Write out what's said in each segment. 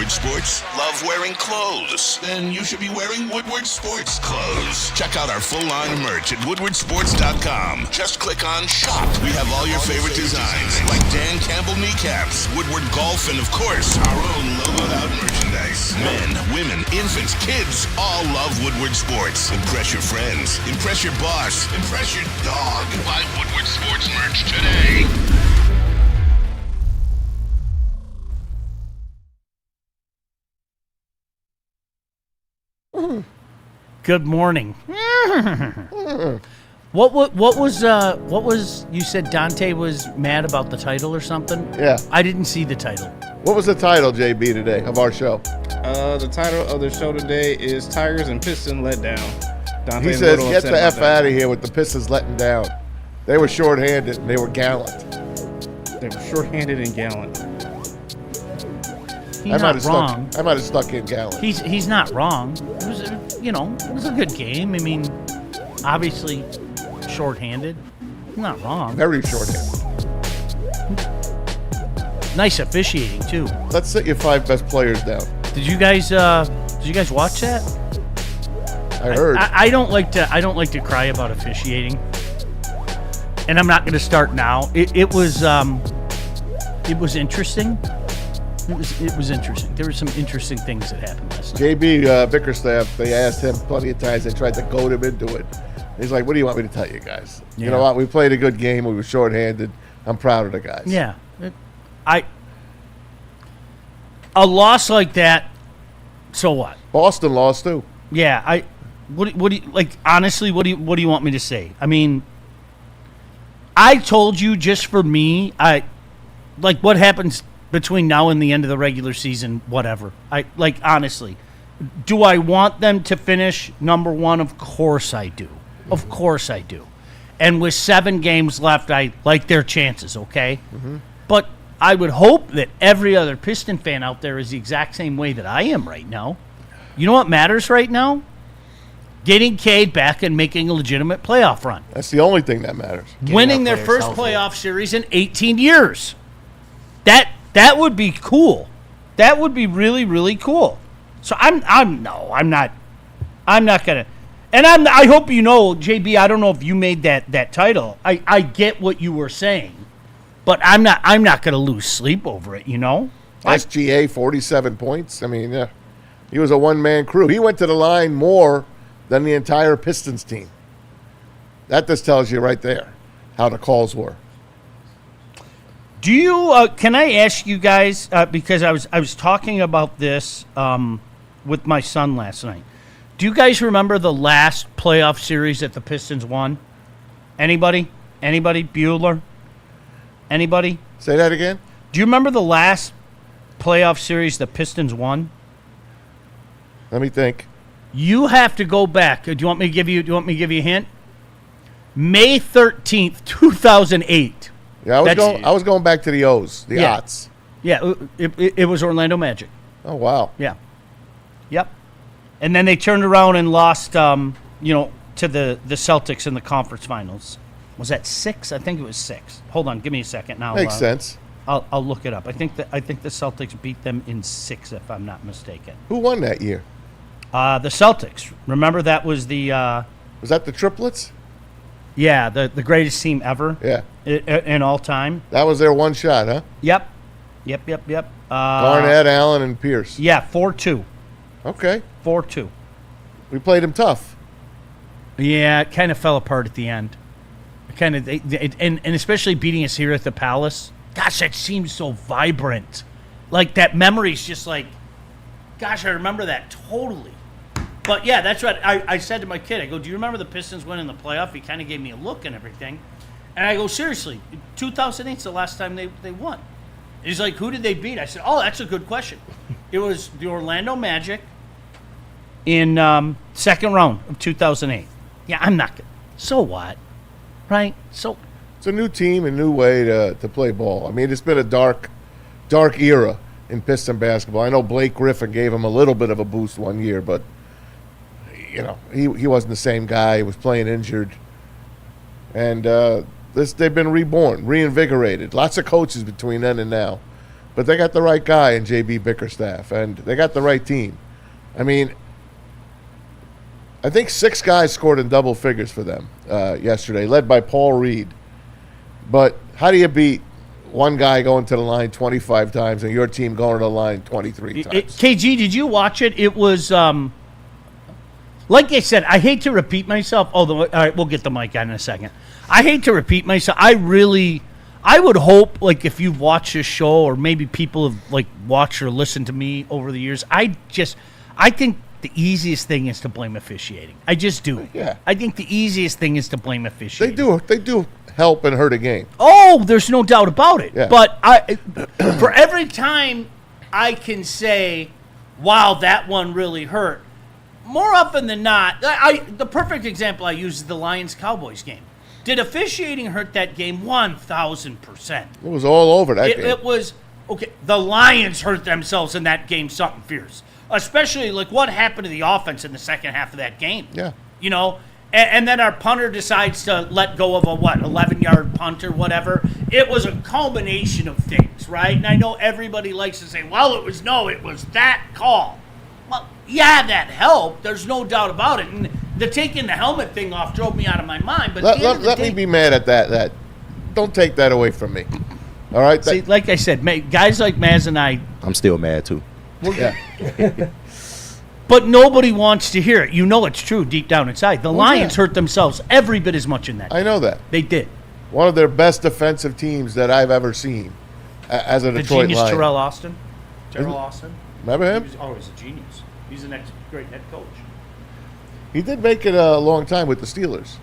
Woodward Sports? Love wearing clothes? Then you should be wearing Woodward Sports clothes. Check out our full line of merch at woodwardsports.com. Just click on Shop. We have all your favorite designs, like Dan Campbell kneecaps, Woodward Golf, and of course, our own logoed out merchandise. Men, women, infants, kids all love Woodward Sports. Impress your friends. Impress your boss. Impress your dog. Buy Woodward Sports merch today. Good morning. What was you said Dante was mad about the title or something? Yeah. I didn't see the title. What was the title, JB, today of our show? The title of the show today is Tigers and Piston Let Down. Dante He says, get the F out of here with the Pistons letting down. They were shorthanded and they were gallant. They were shorthanded and gallant. He's not wrong. I might have stuck in gallant. He's not wrong. It was it was a good game. I mean, obviously shorthanded. He's not wrong. Very shorthanded. Nice officiating too. Let's set your 5 best players down. Did you guys watch that? I heard. I don't like to cry about officiating, and I'm not going to start now. It was interesting. It was interesting. There were some interesting things that happened last night. JB Bickerstaff, they asked him plenty of times. They tried to goad him into it. He's like, "What do you want me to tell you guys? Yeah. You know what? We played a good game. We were shorthanded. I'm proud of the guys." Yeah, a loss like that. So what? Boston lost too. Yeah, What do you like? Honestly, what do you want me to say? I mean, I told you just for me. What happens between now and the end of the regular season, whatever. Honestly, do I want them to finish number 1? Of course I do. Of course I do. And with 7 games left, I like their chances, okay? Mm-hmm. But I would hope that every other Piston fan out there is the exact same way that I am right now. You know what matters right now? Getting Cade back and making a legitimate playoff run. That's the only thing that matters. Winning their first playoff series in 18 years. That would be cool. That would be really, really cool. So I'm not gonna. And I hope you know, JB. I don't know if you made that title. I get what you were saying, but I'm not gonna lose sleep over it. You know. SGA 47 points. I mean, yeah, he was a one-man crew. He went to the line more than the entire Pistons team. That just tells you right there how the calls were. Do you? Can I ask you guys? Because I was talking about this with my son last night. Do you guys remember the last playoff series that the Pistons won? Anybody? Bueller? Anybody? Say that again. Do you remember the last playoff series the Pistons won? Let me think. You have to go back. Do you want me to give you a hint? May 13th, 2008. Yeah, I was going back to the O's, the Ots. Yeah, it was Orlando Magic. Oh, wow. Yeah. Yep. And then they turned around and lost, to the Celtics in the conference finals. Was that 6? I think it was 6. Hold on, give me a second. Now Makes sense. I'll look it up. I think the Celtics beat them in 6, if I'm not mistaken. Who won that year? The Celtics. Remember that was the. Was that the triplets? Yeah, the greatest team ever. Yeah. In all time. That was their one shot, huh? Yep. Garnett, Allen, and Pierce. Yeah, 4-2. Okay. 4-2. We played them tough. Yeah, it kind of fell apart at the end. And especially beating us here at the Palace. Gosh, that seems so vibrant. Like, that memory's just like, gosh, I remember that totally. But, yeah, that's what I said to my kid. I go, do you remember the Pistons winning the playoff? He kind of gave me a look and everything. And I go, seriously, 2008's the last time they won. He's like, who did they beat? I said, oh, that's a good question. It was the Orlando Magic in second round of 2008. Yeah, I'm not good. So what? Right? So it's a new team, a new way to play ball. I mean, it's been a dark era in Piston basketball. I know Blake Griffin gave him a little bit of a boost one year, but he wasn't the same guy. He was playing injured. And they've been reborn, reinvigorated. Lots of coaches between then and now. but they got the right guy in JB Bickerstaff, and they got the right team. I mean, I think 6 guys scored in double figures for them yesterday, led by Paul Reed. But how do you beat one guy going to the line 25 times and your team going to the line 23 times? KG, did you watch it? It was, like I said, I hate to repeat myself. All right, we'll get the mic on in a second. I hate to repeat myself. I would hope, like, if you've watched this show or maybe people have, like, watched or listened to me over the years, I think the easiest thing is to blame officiating. I just do. Yeah. I think the easiest thing is to blame officiating. They do help and hurt a game. Oh, there's no doubt about it. Yeah. But for every time I can say, wow, that one really hurt, more often than not, the perfect example I use is the Lions-Cowboys game. Did officiating hurt that game? 1,000%. It was all over that game. It was, okay, the Lions hurt themselves in that game something fierce. Especially, like, what happened to the offense in the second half of that game. Yeah. You know? And then our punter decides to let go of a, 11-yard punt or whatever. It was a culmination of things, right? And I know everybody likes to say, well, it was that call. Well, yeah, that helped. There's no doubt about it. And the taking the helmet thing off drove me out of my mind. But let me be mad at that. Don't take that away from me. All right? See, like I said, guys like Maz and I. I'm still mad, too. Yeah. But nobody wants to hear it. You know it's true deep down inside. The Lions hurt themselves every bit as much in that game. I know that. They did. One of their best defensive teams that I've ever seen as a Detroit genius Lion. Terrell Austin. Terrell Austin. Remember him? He's a genius. He's the next great head coach. He did make it a long time with the Steelers.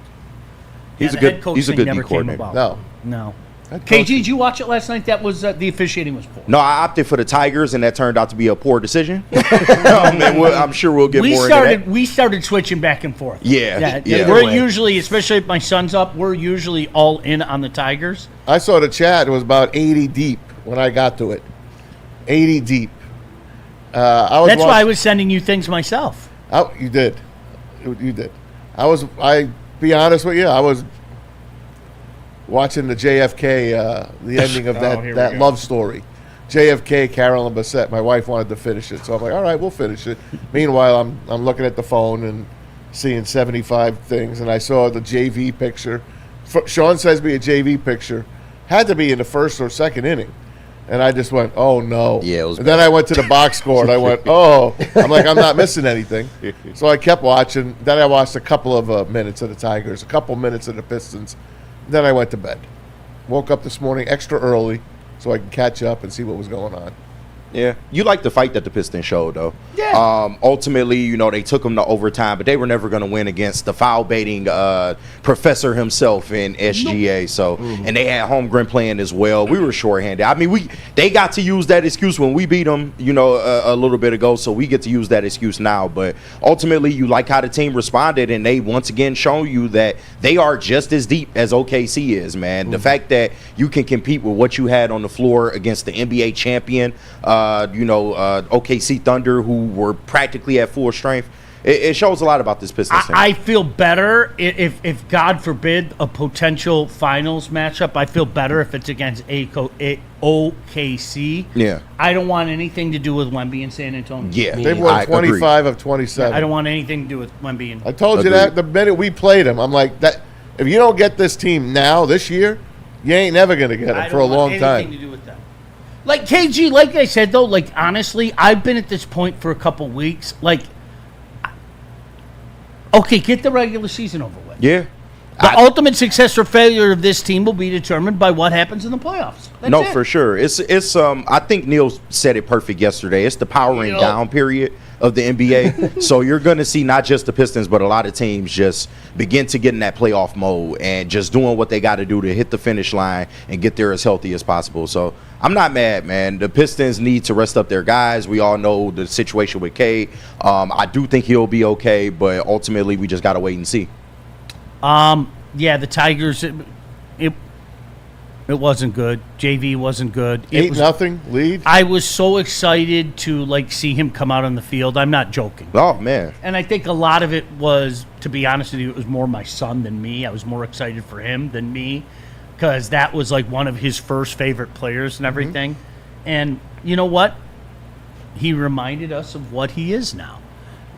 He's the a good head coach he's a thing good never D came coordinator. about. No. No. KG, did you watch it last night? That was the officiating was poor. No, I opted for the Tigers, and that turned out to be a poor decision. I'm sure we'll get more into that. We started switching back and forth. Yeah. We're usually, especially if my son's up, we're usually all in on the Tigers. I saw the chat. It was about 80 deep when I got to it. 80 deep. That's why I was sending you things myself. You did. You did. I be honest with you, I was watching the JFK, the ending of that love story. JFK, Carol and Bassett. My wife wanted to finish it, so I'm like, all right, we'll finish it. Meanwhile, I'm looking at the phone and seeing 75 things, and I saw the JV picture. Sean sends me a JV picture. Had to be in the first or second inning. And I just went, oh, no. Yeah, it was and then I went to the box score, and I went, oh. I'm like, I'm not missing anything. So I kept watching. Then I watched a couple of minutes of the Tigers, a couple minutes of the Pistons. Then I went to bed. Woke up this morning extra early so I could catch up and see what was going on. Yeah, you like the fight that the Pistons showed, though. Yeah. Ultimately, they took them to overtime, but they were never going to win against the foul baiting professor himself in SGA. So, and they had Holmgren playing as well. We were shorthanded. I mean, they got to use that excuse when we beat them, a little bit ago. So we get to use that excuse now. But ultimately, you like how the team responded, and they once again show you that they are just as deep as OKC is, man. The fact that you can compete with what you had on the floor against the NBA champion. OKC Thunder, who were practically at full strength. It shows a lot about this Pistons team. I feel better if God forbid, a potential finals matchup. I feel better if it's against OKC. Yeah. I don't want anything to do with Wemby and San Antonio. Yeah. They won 25 of 27. I don't want anything to do with Wemby. I told you that the minute we played them. I'm like, that. If you don't get this team now, this year, you ain't never going to get them for a long time. Anything to do with them. Like, KG, like I said, though, like, honestly, I've been at this point for a couple weeks. Like, okay, get the regular season over with. Yeah. The ultimate success or failure of this team will be determined by what happens in the playoffs. That's it. For sure. It's I think Neil said it perfect yesterday. It's the powering down period of the NBA. So you're going to see not just the Pistons, but a lot of teams just begin to get in that playoff mode and just doing what they got to do to hit the finish line and get there as healthy as possible. So I'm not mad, man. The Pistons need to rest up their guys. We all know the situation with Cade. I do think he'll be okay, but ultimately we just got to wait and see. Yeah, the Tigers, it wasn't good. JV wasn't good. 8-0 lead. I was so excited to see him come out on the field. I'm not joking. Oh man. And I think a lot of it was, to be honest with you, it was more my son than me. I was more excited for him than me because that was one of his first favorite players and everything. And you know what? He reminded us of what he is now.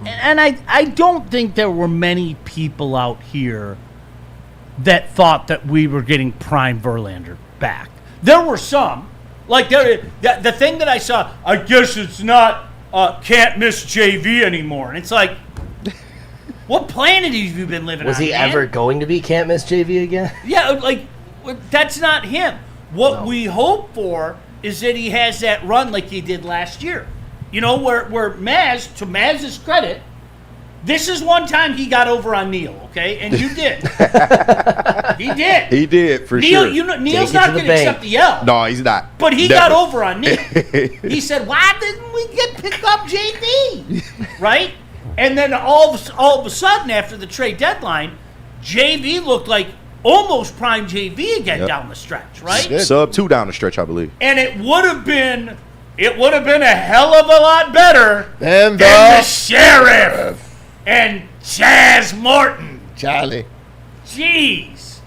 And I don't think there were many people out here that thought that we were getting prime Verlander back. There were some. Like, the thing that I saw, I guess it's not can't miss JV anymore. And it's like, what planet have you been living on? Was he man? ever going to be can't miss JV again? Yeah, like, that's not him. What we hope for is that he has that run like he did last year. You know, where Maz, to Maz's credit, this is one time he got over on Neil, okay? And you did. He did. He did, for Neil, sure. you know, Neil's Take it not to the going to accept bank. the L. No, he's not. But he Never. got over on Neil. He said, why didn't we pick up JV? Right? And then all of a sudden, after the trade deadline, JV looked like almost prime JV again down the stretch, right? Did. Sub 2 down the stretch, I believe. And it would have been a hell of a lot better And than the Sheriff and Chaz Morton. Charlie. Jeez.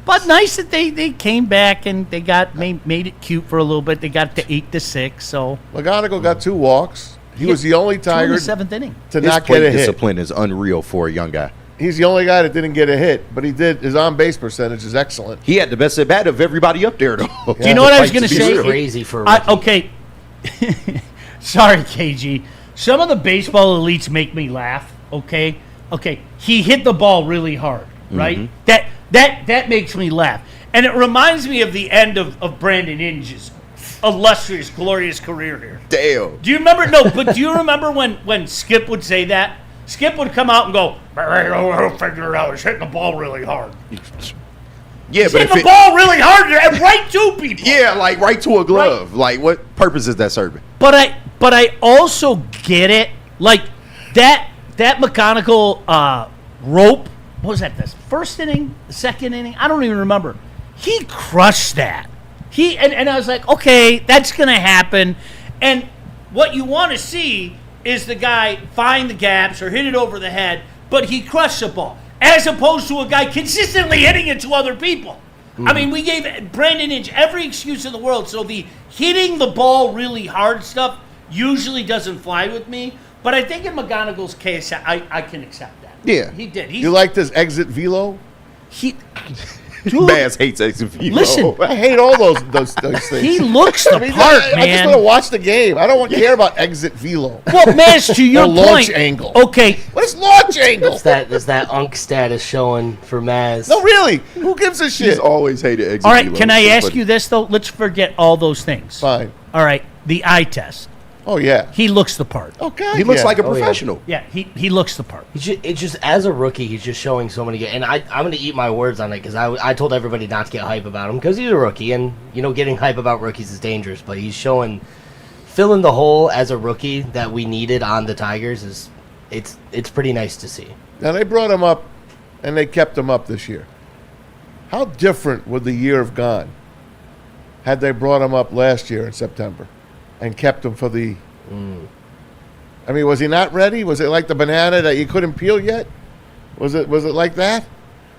But nice that they came back and they got made it cute for a little bit. They got to 8-6, so McGonigal got 2 walks. He was the only two in Tiger the 7th inning. to His not plate get a hit. discipline is unreal for a young guy. He's the only guy that didn't get a hit, but he did. His on-base percentage is excellent. He had the best at bat of everybody up there, though. Do you know what I was Like, going to to be say? real. Crazy for a rookie. Okay. Sorry, KG. Some of the baseball elites make me laugh. Okay. He hit the ball really hard, right? That makes me laugh, and it reminds me of the end of Brandon Inge's illustrious, glorious career here. Damn. Do you remember? No, but do you remember when Skip would say that? Skip would come out and go, "I'll figure it out. He's hitting the ball really hard. Yeah, He's but hitting if the it, ball really hard and right to people." yeah, like right to a glove. Like, what purpose is that serving? But I also get it. Like that mechanical rope. What was that? The first inning, the second inning? I don't even remember. He crushed that. And I was like, okay, that's gonna happen. And what you want to see is the guy find the gaps or hit it over the head, but he crushed the ball, as opposed to a guy consistently hitting it to other people. I mean, we gave Brandon Inge every excuse in the world, so the hitting the ball really hard stuff usually doesn't fly with me. But I think in McGonigal's case, I can accept that. Yeah. He did. You like this exit velo? He, dude, Bass hates XFV. Listen, I hate all those things. he looks the I part, just want to man. watch the game. I don't care about exit velo. Well, Maz, to your Or launch point, angle. okay, What is launch angle? Is that unk status showing for Maz? No, really. Who gives a He's shit? always hated XFV. all right, can I ask you this, though? Let's forget all those things. Fine. All right, the eye test. Oh, yeah. He looks the part. Oh, God, He looks yeah. like a Oh, yeah. professional. Yeah, he looks the part. It's just as a rookie, he's just showing so many. And I'm going to eat my words on it because I told everybody not to get hype about him because he's a rookie, and getting hype about rookies is dangerous. But he's filling the hole as a rookie that we needed on the Tigers it's pretty nice to see. Now, they brought him up, and they kept him up this year. How different would the year have gone had they brought him up last year in September and kept him for the... I mean, was he not ready? Was it like the banana that you couldn't peel yet? Was it like that?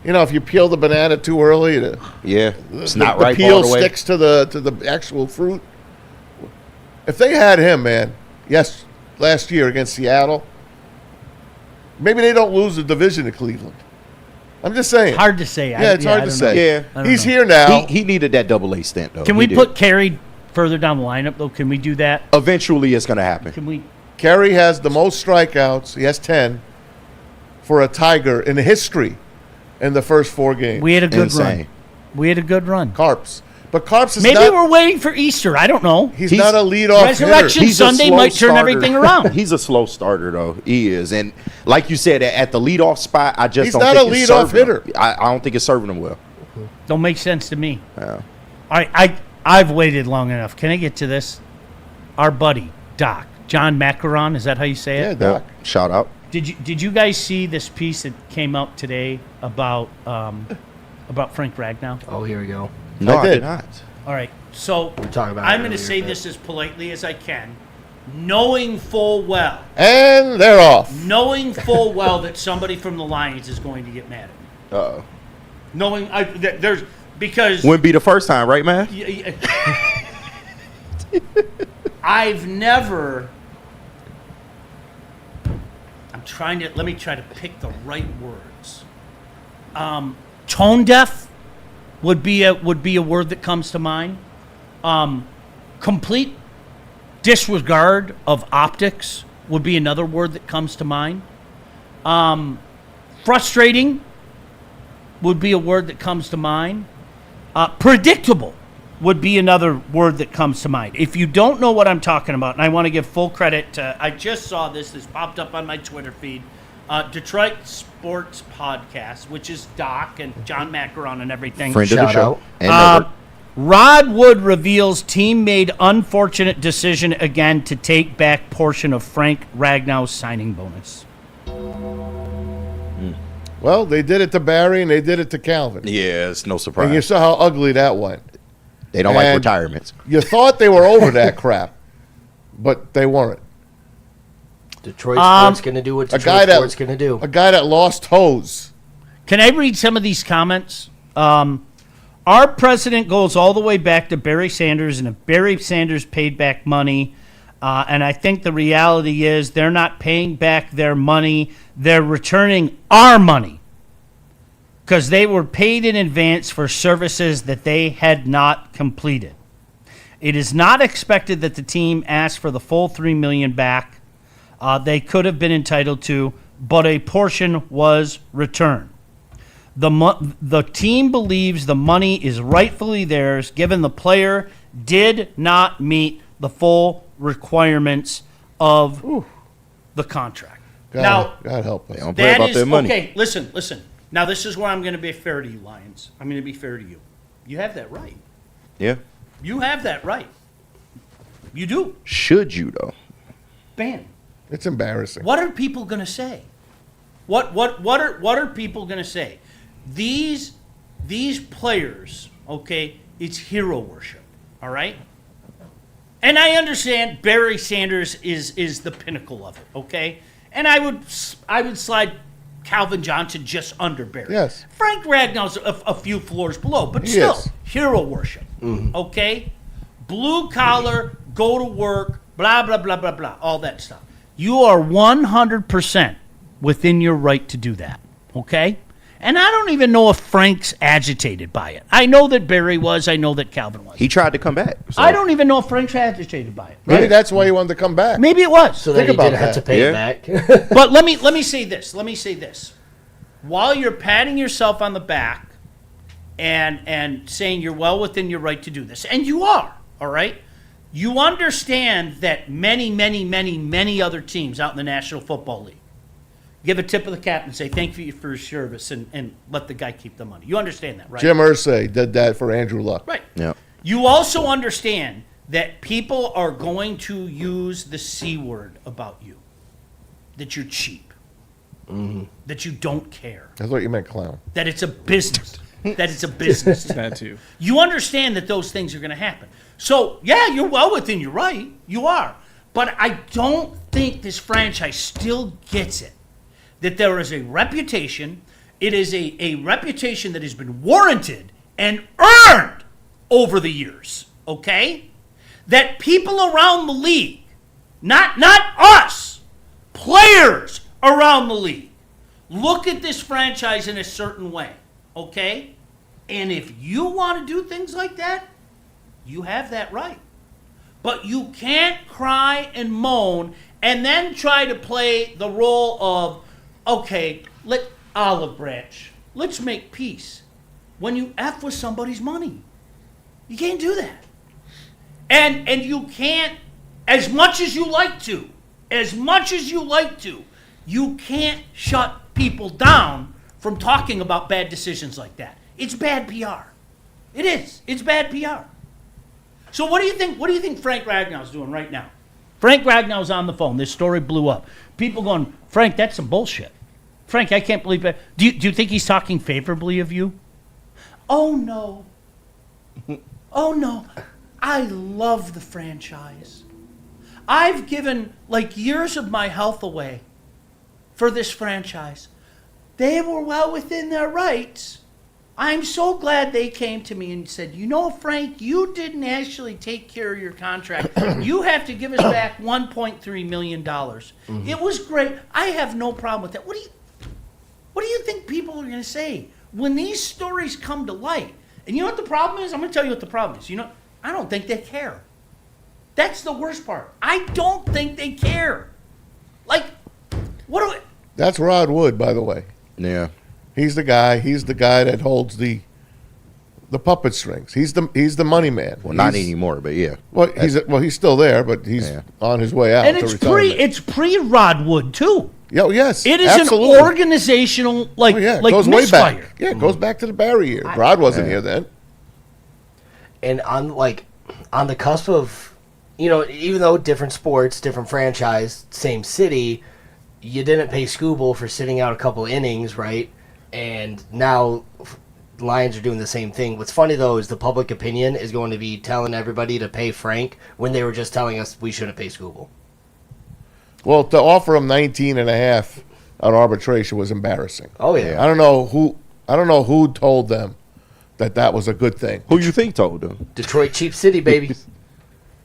You know, if you peel the banana too early, Yeah, it's not the right peel all the way. sticks to the actual fruit. If they had him, man, yes, last year against Seattle, maybe they don't lose the division to Cleveland. I'm just saying. Hard to say. Yeah, it's hard to say. Yeah. I don't He's know. here now. He needed that AA stint, though. Can He we did. put Carey further down the lineup, though? Can we do that? Eventually, it's going to happen. Can we? Kerry has the most strikeouts. He has 10 for a Tiger in history in the first 4 games. We had a good Insane. run. We had a good run. Carps. But Carps is Maybe not... we're waiting for Easter. I don't know. He's not a leadoff Resurrection hitter. He's a Sunday slow might turn starter. everything around. He's a slow starter, though. He is. And like you said, at the leadoff spot, I just He's don't not think a it's leadoff serving him. hitter. I don't think it's serving him well. Don't make sense to me. Yeah. All right, I've waited long enough. Can I get to this? Our buddy Doc John Macaron, is that how you say Yeah, it? Doc. Shout out. Did you guys see this piece that came out today about Frank Ragnow? Oh, here we go. No, I did. did not. All right, so talking about I'm it going to earlier, say but- this as politely as I can, knowing full well And they're off. that somebody from the Lions is going to get mad at me. Uh-oh. Knowing that there's because Wouldn't be the first time, right, man? I've never. Let me try to pick the right words. Tone deaf would be a word that comes to mind. Complete disregard of optics would be another word that comes to mind. Frustrating would be a word that comes to mind. Predictable would be another word that comes to mind. If you don't know what I'm talking about, and I want to give full credit to, I just saw this popped up on my Twitter feed, Detroit Sports Podcast, which is Doc and John Macaron and everything. Friend of the Shout show. out. And never. Rod Wood reveals team made unfortunate decision again to take back portion of Frank Ragnow's signing bonus. Well, they did it to Barry and they did it to Calvin. Yeah, it's no And you surprise. saw how ugly that went. They don't like And retirements. You thought they were over that crap, but they weren't. Detroit sports going to do what Detroit sports going to do. A guy that lost toes. Can I read some of these comments? Our president goes all the way back to Barry Sanders, and if Barry Sanders paid back money, and I think the reality is they're not paying back their money, they're returning our money because they were paid in advance for services that they had not completed. It is not expected that the team ask for the full $3 million back they could have been entitled to, but a portion was returned. The team believes the money is rightfully theirs, given the player did not meet the full requirements of the contract. God help us. They don't play about their money. Okay, listen. Now, this is where I'm going to be fair to you, Lions. I'm going to be fair to you. You have that right. Yeah. You have that right. You do. Should you, though? Bam. It's embarrassing. What are people going to say? What are people going to say? These players, okay, it's hero worship, all right? And I understand Barry Sanders is the pinnacle of it, okay? And I would slide Calvin Johnson just under Barry. Yes. Frank Ragnow's a few floors below, but He still, is. hero worship, okay? Blue collar, go to work, blah, blah, blah, blah, blah, all that stuff. You are 100% within your right to do that, okay? And I don't even know if Frank's agitated by it. I know that Barry was. I know that Calvin was. He tried to come back. So. I don't even know if Frank's agitated by it. Maybe that's why he wanted to come back. Maybe it was. So that Think he didn't about have to that. pay Yeah. it back. But let me say this. Let me say this. While you're patting yourself on the back and saying you're well within your right to do this, and you are, all right? You understand that many other teams out in the National Football League give a tip of the cap and say thank you for your service and let the guy keep the money. You understand that, right? Jim Irsay did that for Andrew Luck. Right. Yeah. You also understand that people are going to use the C word about you, that you're cheap, that you don't care, I thought you meant clown. that it's a business, that it's a business. That too. You understand that those things are going to happen. So, yeah, you're well within your right. You are. But I don't think this franchise still gets it, that there is a reputation. It is a reputation that has been warranted and earned over the years, okay? That people around the league, not us, players around the league, look at this franchise in a certain way, okay? And if you want to do things like that, you have that right. But you can't cry and moan and then try to play the role of, okay, let olive branch, let's make peace. When you F with somebody's money. You can't do that. And you can't, as much as you like to, you can't shut people down from talking about bad decisions like that. It's bad PR. It is. It's bad PR. So what do you think? What do you think Frank Ragnow's doing right now? Frank Ragnow's on the phone. This story blew up. People going, Frank, that's some bullshit. Frank, I can't believe that. Do you think he's talking favorably of you? Oh no. Oh no. I love the franchise. I've given like years of my health away for this franchise. They were well within their rights. I'm so glad they came to me and said, you know, Frank, you didn't actually take care of your contract. You have to give us back $1.3 million. It was great. I have no problem with that. What do you think people are going to say when these stories come to light? And you know what the problem is? I'm going to tell you what the problem is. You know, I don't think they care. That's the worst part. I don't think they care. Like, what do I... That's Rod Wood, by the way. Yeah. He's the guy. He's the guy that holds the puppet strings. He's the money man. Well, not anymore, but yeah. Well, he's still there, but he's on his way out. And to it's retirement. pre Rod Wood too. Yeah, yes, It is absolutely. an organizational like It like goes way misfire. back. Yeah, it goes back to the Barry year. Rod wasn't here then. And on the cusp of, you know, even though different sports, different franchise, same city, you didn't pay Scooble for sitting out a couple innings, right? And now Lions are doing the same thing. What's funny, though, is the public opinion is going to be telling everybody to pay Frank when they were just telling us we shouldn't pay Scooble. Well, to offer him 19 and a half on arbitration was embarrassing. Oh, yeah. I don't know who told them that was a good thing. Who you think told them? Detroit Cheap City, baby.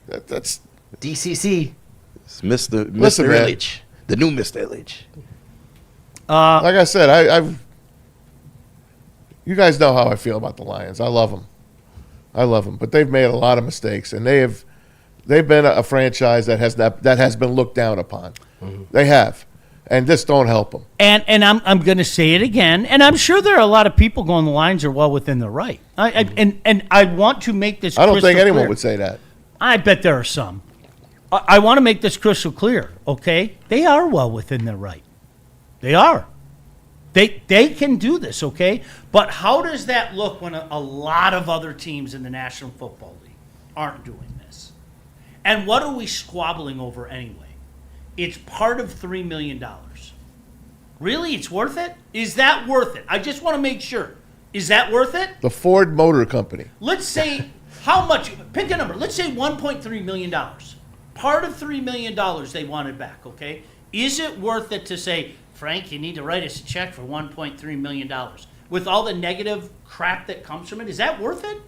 That's DCC. It's Mr. Listen, man. Illich. The new Mr. Illich. like I said. I've you guys know how I feel about the Lions. I love them, but they've made a lot of mistakes, and they've been a franchise that has been looked down upon. Mm-hmm. They have, and this don't help them. And I'm going to say it again, and I'm sure there are a lot of people going, the Lions are well within their right. And I want to make this. I don't think anyone clear. would say that. I bet there are some. I want to make this crystal clear. Okay, they are well within their right. They are. They can do this, okay? But how does that look when a lot of other teams in the National Football League aren't doing this? And what are we squabbling over anyway? It's part of $3 million. Really? It's worth it? Is that worth it? I just want to make sure. Is that worth it? The Ford Motor Company. Let's say how much? Pick a number. Let's say $1.3 million. Part of $3 million they wanted back, okay? Is it worth it to say, Frank, you need to write us a check for $1.3 million? With all the negative crap that comes from it, is that worth it?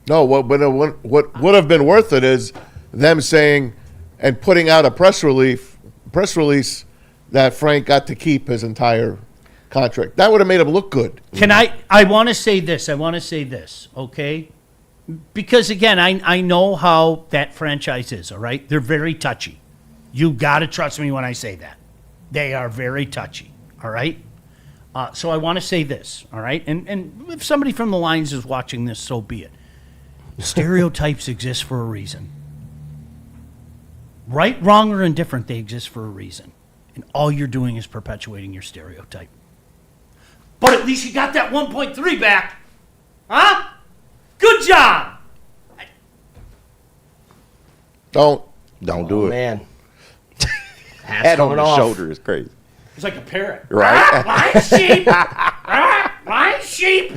No, what would have been worth it is them saying and putting out a press release that Frank got to keep his entire contract. That would have made him look good. I want to say this, okay? Because, again, I know how that franchise is, all right? They're very touchy. You got to trust me when I say that. They are very touchy, all right? So I want to say this, all right? And if somebody from the Lions is watching this, so be it. Stereotypes exist for a reason. Right, wrong, or indifferent, they exist for a reason. And all you're doing is perpetuating your stereotype. But at least you got that 1.3 back. Huh? Good job. Don't do it. Man. Hat's Head on coming the off. shoulder is crazy. It's like a parrot. Right? My sheep. My sheep.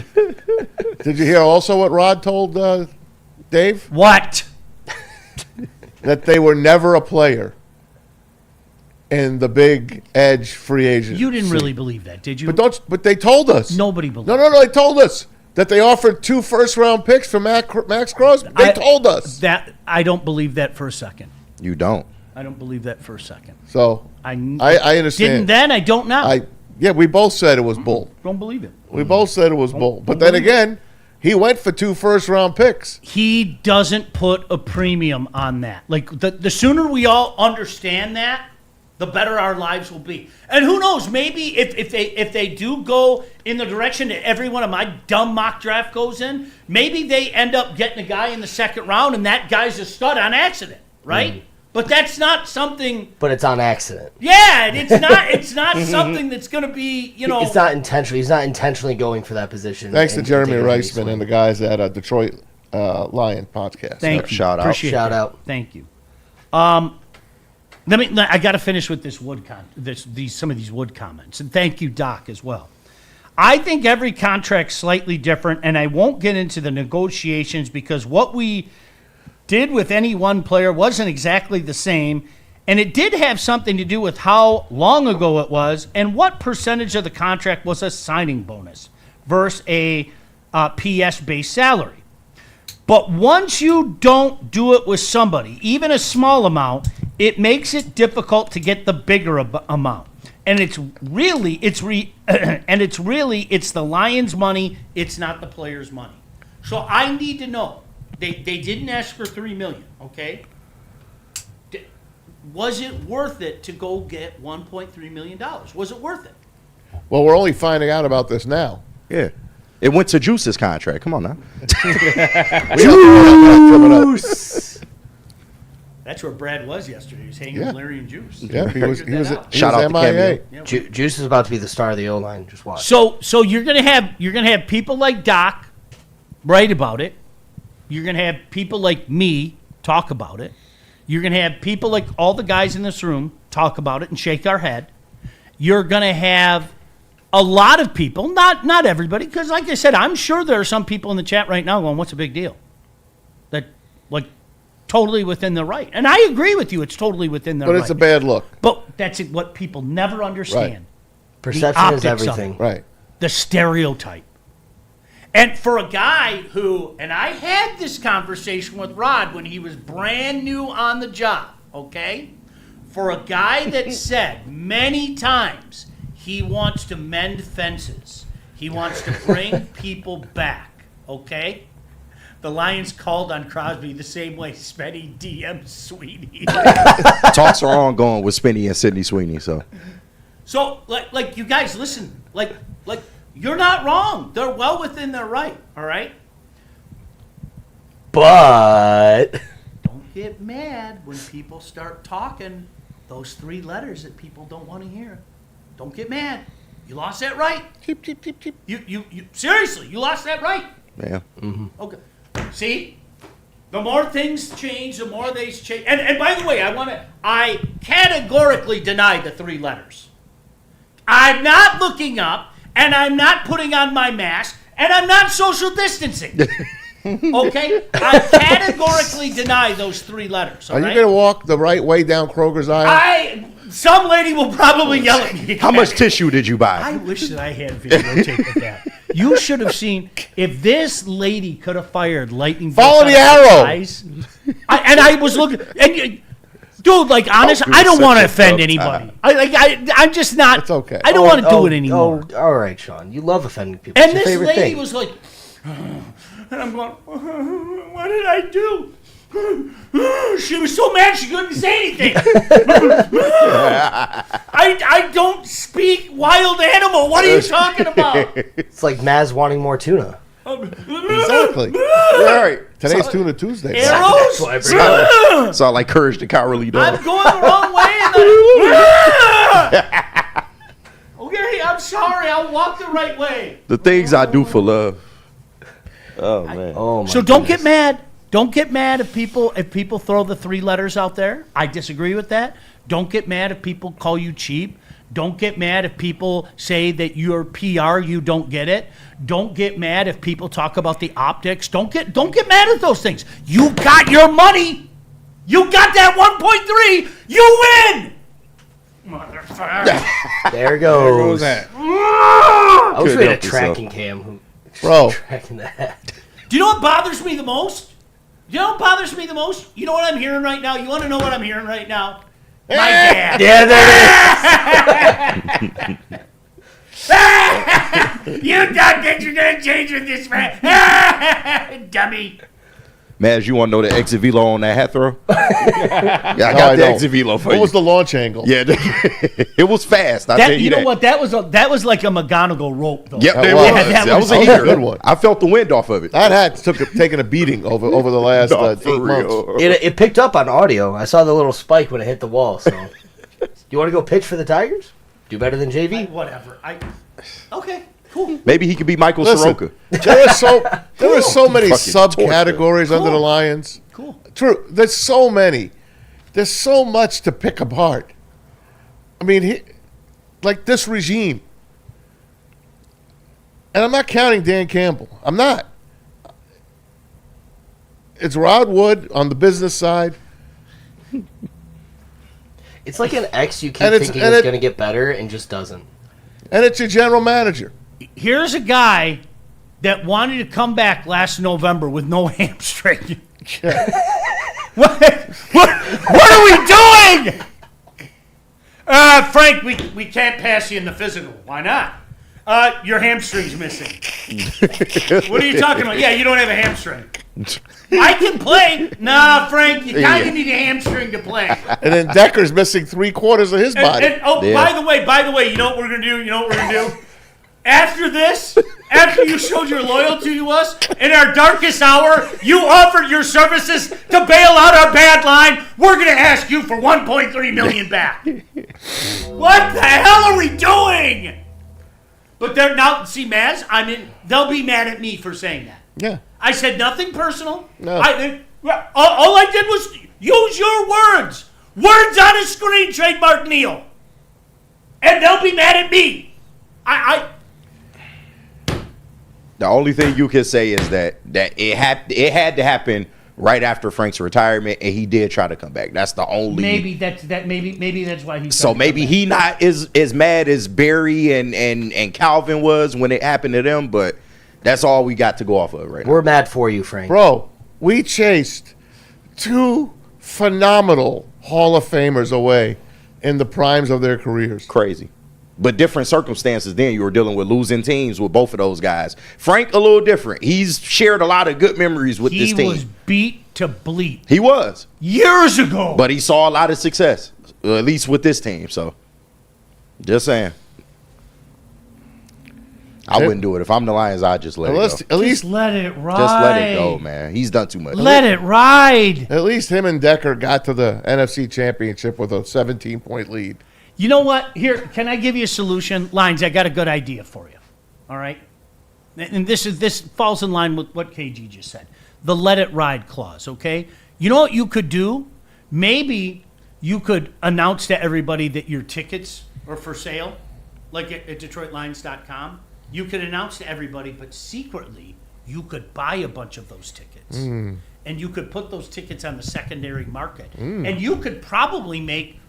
Did you hear also what Rod told Dave? What? That they were never a player in the big edge free agent. You didn't really believe that, did you? But they told us. Nobody believed. No. They told us that they offered 2 first-round picks for Max Crosby. They told us that. I don't believe that for a second. You don't. I don't believe that for a second. So I understand. Didn't then? I don't now. We both said it was bull. Don't believe it. We both said it was bull. But then again, he went for 2 first-round picks. He doesn't put a premium on that. Like the sooner we all understand that, the better our lives will be. And who knows? Maybe if they do go in the direction that every one of my dumb mock draft goes in, maybe they end up getting a guy in the second round, and that guy's a stud on accident, right? Mm. But that's not something. But it's on accident. Yeah, it's not. It's not something that's going to be. It's not intentional. He's not intentionally going for that position. Thanks to Jeremy Reisman and the guys at Detroit Lion podcast. Thank you. Shout out. Appreciate Shout that. out. Thank you. I got to finish with this some of these Wood comments, and thank you, Doc, as well. I think every contract's slightly different, and I won't get into the negotiations because what we did with any one player wasn't exactly the same, and it did have something to do with how long ago it was and what percentage of the contract was a signing bonus versus a PS base salary. But once you don't do it with somebody, even a small amount, it makes it difficult to get the bigger amount. And it's the Lions' money. It's not the players' money. So I need to know. They didn't ask for $3 million. Okay. Was it worth it to go get $1.3 million? Was it worth it? Well, we're only finding out about this now. Yeah. It went to Juice's contract. Come on now. Juice. That's where Brad was yesterday. He was hanging with Larry and Juice. Yeah, he was Shout out to MIA. Cameo. Juice is about to be the star of the O-line. Just watch. So you're gonna have people like Doc write about it. You're gonna have people like me talk about it. You're gonna have people like all the guys in this room talk about it and shake our head. You're gonna have a lot of people, not everybody, because like I said, I'm sure there are some people in the chat right now going, "What's a big deal?" That like totally within the right, and I agree with you. It's totally within the right. But it's a bad look. But that's what people never understand. Right. Perception is optics of everything. it. Right. The stereotype. And for a guy who, and I had this conversation with Rod when he was brand new on the job, okay? For a guy that said many times he wants to mend fences, he wants to bring people back, okay? The Lions called on Crosby the same way Spenny DM Sweeney. Talks are ongoing with Spinney and Sidney Sweeney. So like you guys listen, like you're not wrong. They're well within their right, all right? But Don't get mad when people start talking those 3 letters that people don't want to hear. Don't get mad. You lost that right. Cheep, cheep, cheap, cheep. You seriously, you lost that right. yeah. Okay. See? The more things change, the more they change. And by the way, I categorically deny the 3 letters. I'm not looking up, and I'm not putting on my mask, and I'm not social distancing. Okay? I categorically deny those 3 letters. Are you going to walk the right way down Kroger's aisle? Some lady will probably yell at me. How much tissue did you buy? I wish that I had videotape of that. You should have seen if this lady could have fired lightning bolts Follow the out of her arrow. eyes. I was looking, dude. Like honest, You're I don't want to such a offend dumb anybody. I'm just not. It's okay. I don't want to do it anymore. Oh, all right, Sean. You love offending people. And It's your this favorite lady thing. was like, and I'm going, what did I do? She was so mad she couldn't say anything. I don't speak wild animal. What are you talking about? It's like Maz wanting more tuna. Exactly. Right. Today's Tuna Tuesday. Arrows? That's why I bring it up. Sound like Courage the Cowardly Dog. I'm going the wrong way. Okay, I'm sorry. I'll walk the right way. The things I do for love. Oh man. Oh my So don't get goodness. mad. Don't get mad if people throw the 3 letters out there. I disagree with that. Don't get mad if people call you cheap. Don't get mad if people say that you're PR, you don't get it. Don't get mad if people talk about the optics. Don't get mad at those things. You got your money. You got that 1.3. You win. Motherfucker. There goes. There goes that. I was Couldn't ready help to yourself. tracking cam. Bro. Tracking that. Do you know what bothers me the most? You know what bothers me the most? You know what I'm hearing right now? You want to know what I'm hearing right now? My dad. Yeah, there You thought that you're going to change with this man. Dummy. Maz, you want to know the exit velo on that hat throw? Yeah, I No, got the don't. exit velo for What you. was the launch angle? Yeah, it was fast. I tell That, you you know that. what? That was like a McGonagall rope, though. Yep, That it was. was. Yeah, that That was a was a heater. good one. I felt the wind off of it. That hat taken a beating over the last No, 8 for months. real. It picked up on audio. I saw the little spike when it hit the wall. So, you want to go pitch for the Tigers? Do better than JV? Whatever. Okay, cool. Maybe he could be Michael Listen, Soroka. there are so many Fucking subcategories under the Cool. Lions. Cool. True. There's so many. There's so much to pick apart. I mean, like this regime. And I'm not counting Dan Campbell. I'm not. It's Rod Wood on the business side. It's like an ex you keep And it's- thinking and is it- going to get better and just doesn't. And it's your general manager. Here's a guy that wanted to come back last November with no hamstring. What are we doing? Frank, we can't pass you in the physical. Why not? Your hamstring's missing. What are you talking about? Yeah, you don't have a hamstring. I can play. Nah, Frank, you kind of need a hamstring to play. And then Decker's missing 3/4 of his body. By the way, you know what we're gonna do? After this, after you showed your loyalty to us, in our darkest hour, you offered your services to bail out our bad line. We're gonna ask you for $1.3 million back. What the hell are we doing? But they're now, see, Maz, they'll be mad at me for saying that. Yeah. I said nothing personal. No. All I did was use your words. Words on a screen, trademark Neil. And they'll be mad at me. The only thing you can say is that it had to happen right after Frank's retirement, and he did try to come back. That's the only. Maybe that's why he's. So maybe he not as mad as Barry and Calvin was when it happened to them, but that's all we got to go off of right now. We're mad for you, Frank. Bro, we chased 2 phenomenal Hall of Famers away in the primes of their careers. Crazy. But different circumstances then. You were dealing with losing teams with both of those guys. Frank, a little different. He's shared a lot of good memories with this team. He was beat to bleep. He was. Years ago. But he saw a lot of success, at least with this team. So, just saying. I wouldn't do it. If I'm the Lions, I'd just let it go. At least let it ride. Just let it go, man. He's done too much. Let it ride. At least him and Decker got to the NFC Championship with a 17-point lead. You know what? Here, can I give you a solution? Lines, I got a good idea for you. All right? And this falls in line with what KG just said. The let it ride clause, okay? You know what you could do? Maybe you could announce to everybody that your tickets are for sale, like at DetroitLions.com. You could announce to everybody, but secretly, you could buy a bunch of those tickets. And you could put those tickets on the secondary market. And you could probably make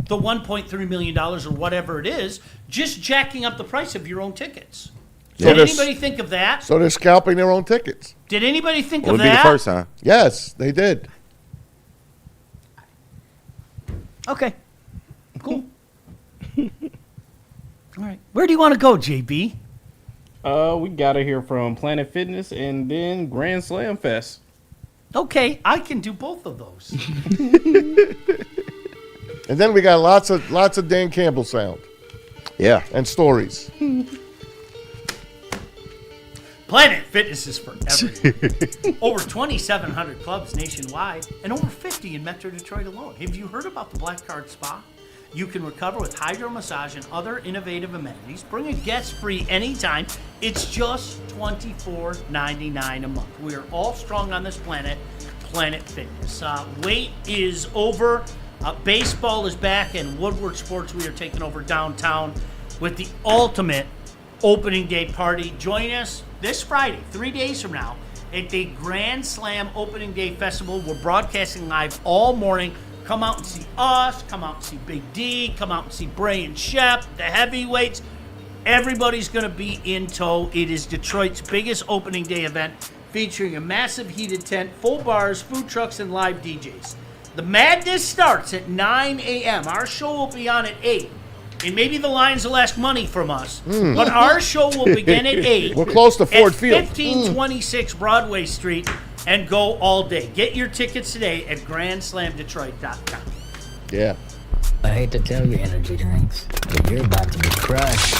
the $1.3 million or whatever it is, just jacking up the price of your own tickets. Did anybody think of that? So they're scalping their own tickets. Did anybody think Would of be that? the first time. Yes, they did. Okay. Cool. All right. Where do you want to go, JB? We gotta hear from Planet Fitness and then Grand Slam Fest. Okay, I can do both of those. And then we got lots of Dan Campbell sound. Yeah. And stories. Planet Fitness is for everyone. Over 2,700 clubs nationwide and over 50 in Metro Detroit alone. Have you heard about the Black Card Spa? You can recover with hydro massage and other innovative amenities. Bring a guest free anytime. It's just $24.99 a month. We are all strong on this planet. Planet Fitness. Wait is over. Baseball is back, and Woodward Sports, we are taking over downtown with the ultimate opening day party. Join us this Friday, 3 days from now, at the Grand Slam Opening Day Festival. We're broadcasting live all morning. Come out and see us. Come out and see Big D. Come out and see Bray and Shep, the heavyweights. Everybody's going to be in tow. It is Detroit's biggest opening day event, featuring a massive heated tent, full bars, food trucks, and live DJs. The madness starts at 9 a.m. Our show will be on at 8. And maybe the Lions will ask money from us. But our show will begin at 8. We're close to Ford Field. 1526 Broadway Street and go all day. Get your tickets today at GrandSlamDetroit.com. Yeah. I hate to tell you, energy drinks, but you're about to be crushed.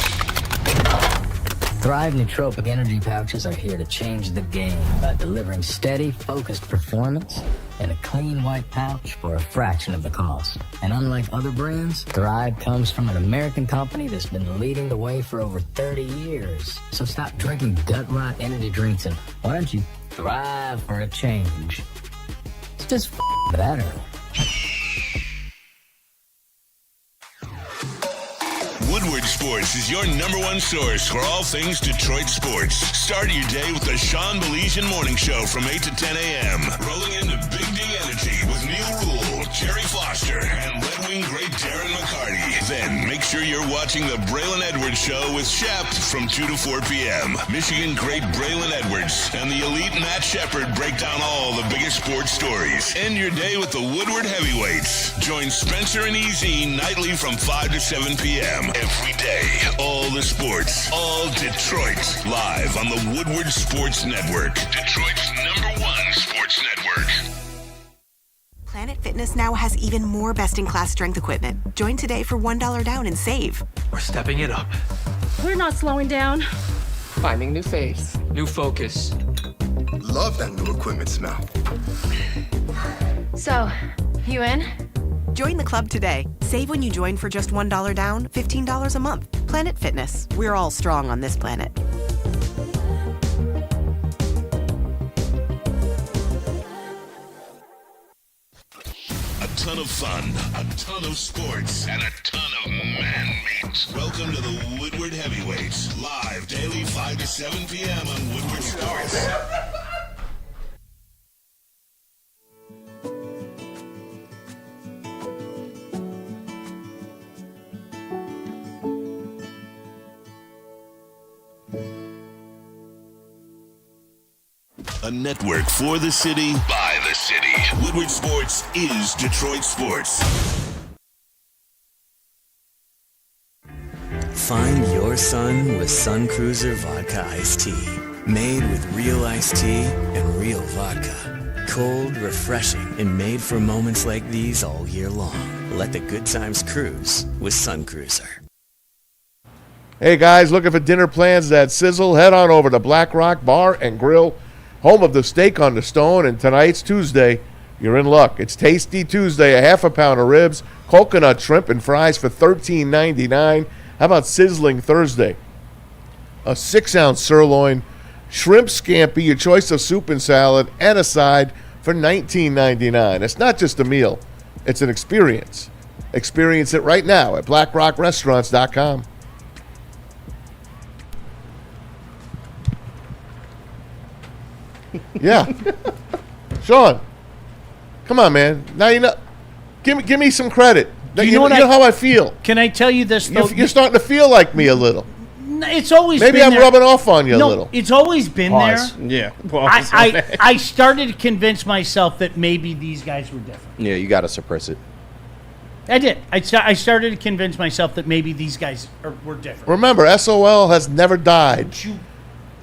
Thrive nootropic energy pouches are here to change the game by delivering steady, focused performance in a clean white pouch for a fraction of the cost. And unlike other brands, Thrive comes from an American company that's been leading the way for over 30 years. So stop drinking gut rot energy drinks and why don't you thrive for a change? It's just better. Woodward Sports is your #1 source for all things Detroit sports. Start your day with the Baligian Morning Show from 8 to 10 a.m. Rolling into Big D Energy with Neil Rule, Jerry Foster and Red Wing great Darren McCarty. Then make sure you're watching the Braylon Edwards Show with Shep from 2 to 4 p.m. Michigan great Braylon Edwards and the elite Matt Shepard break down all the biggest sports stories. End your day with the Woodward Heavyweights. Join Spencer and EZ nightly from 5 to 7 p.m. every day. All the sports, all Detroit, live on the Woodward Sports Network. Detroit's #1 sports network. Planet Fitness now has even more best-in-class strength equipment. Join today for $1 down and save. We're stepping it up. We're not slowing down. Finding new face. New focus. Love that new equipment smell. So, you in? Join the club today. Save when you join for just $1 down, $15 a month. Planet Fitness. We're all strong on this planet. A ton of fun, a ton of sports, and a ton of man-meat. Welcome to the Woodward Heavyweights, live daily 5 to 7 p.m. on Woodward Sports. A network for the city, by the city. Woodward Sports is Detroit sports. Find your sun with Sun Cruiser Vodka Iced Tea. Made with real iced tea and real vodka. Cold, refreshing, and made for moments like these all year long. Let the good times cruise with Sun Cruiser. Hey guys, looking for dinner plans that sizzle? Head on over to Black Rock Bar and Grill, home of the Steak on the Stone, and tonight's Tuesday. You're in luck. It's Tasty Tuesday, a half a pound of ribs, coconut shrimp, and fries for $13.99. How about Sizzling Thursday? A 6-ounce sirloin, shrimp scampi, your choice of soup and salad, and a side for $19.99. It's not just a meal. It's an experience. Experience it right now at blackrockrestaurants.com. Yeah. Sean, come on, man. Now you know. Give me some credit. You know how I feel. Can I tell you this, though? You're starting to feel like me a little. It's always Maybe been I'm there. rubbing off on you a little. It's always been Pause. there. Yeah. Pause. I started to convince myself that maybe these guys were different. Yeah, you got to suppress it. I did. I started to convince myself that maybe these guys were different. Remember, SOL has never died.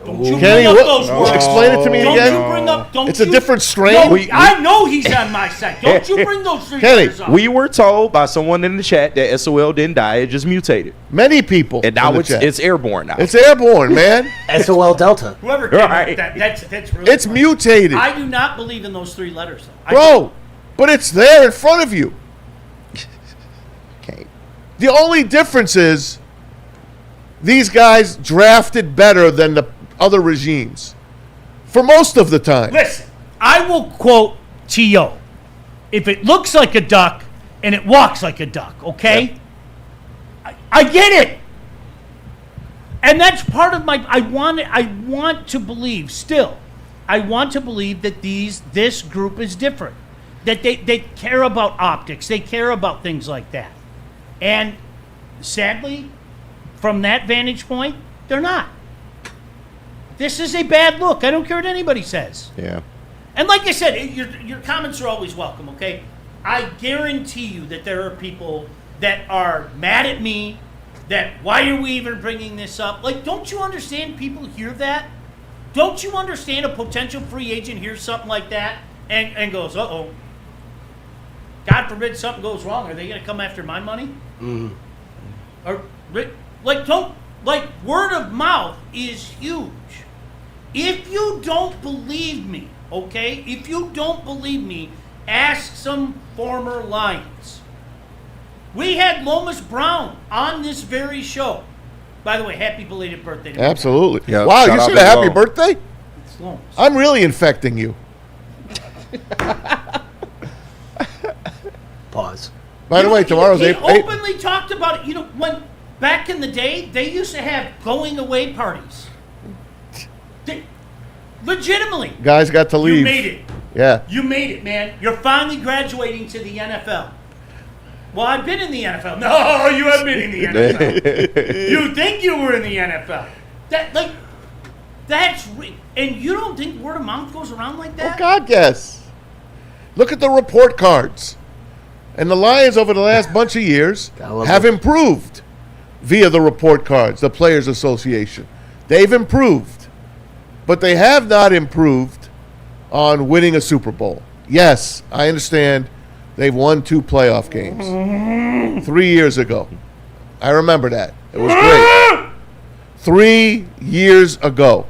Don't you Kenny, bring up those words. explain it to me again. Don't you bring up. It's a different strain. No, I know he's on my side. Don't you bring those three Kenny, words up. We were told by someone in the chat that SOL didn't die; it just mutated. Many people. And now in the it's chat. it's airborne now. It's airborne, man. SOL Delta. Whoever came up Right. with that's really. It's funny. mutated, I do not believe in those three letters, though. bro. But it's there in front of you. Okay. The only difference is these guys drafted better than the other regimes for most of the time. Listen, I will quote T.O. If it looks like a duck and it walks like a duck, okay? Yeah. I get it. And that's part of my I want to believe still. I want to believe that this group is different. That they care about optics. They care about things like that. And sadly, from that vantage point, they're not. This is a bad look. I don't care what anybody says. Yeah. And like I said, your comments are always welcome, okay? I guarantee you that there are people that are mad at me, that why are we even bringing this up? Like, don't you understand people hear that? Don't you understand a potential free agent hears something like that and goes, uh-oh. God forbid something goes wrong. Are they going to come after my money? Mm. Or, word of mouth is huge. If you don't believe me, okay? If you don't believe me, ask some former Lions. We had Lomas Brown on this very show. By the way, happy belated birthday to Absolutely. Yeah, wow, shout you out said to a happy Loam. birthday? It's Lomas. I'm really infecting you. Pause. By the way, tomorrow's he April. openly talked about it. You know, when back in the day, they used to have going away parties. Legitimately. Guys got to leave. You made it. Yeah. You made it, man. You're finally graduating to the NFL. Well, I've been in the NFL. No, you haven't been in the NFL. You think you were in the NFL. And you don't think word of mouth goes around like that? Oh, God, yes. Look at the report cards. And the Lions over the last bunch of years have improved via the report cards, the Players Association. They've improved. But they have not improved on winning a Super Bowl. Yes, I understand they've won 2 playoff games 3 years ago. I remember that. It was great. 3 years ago.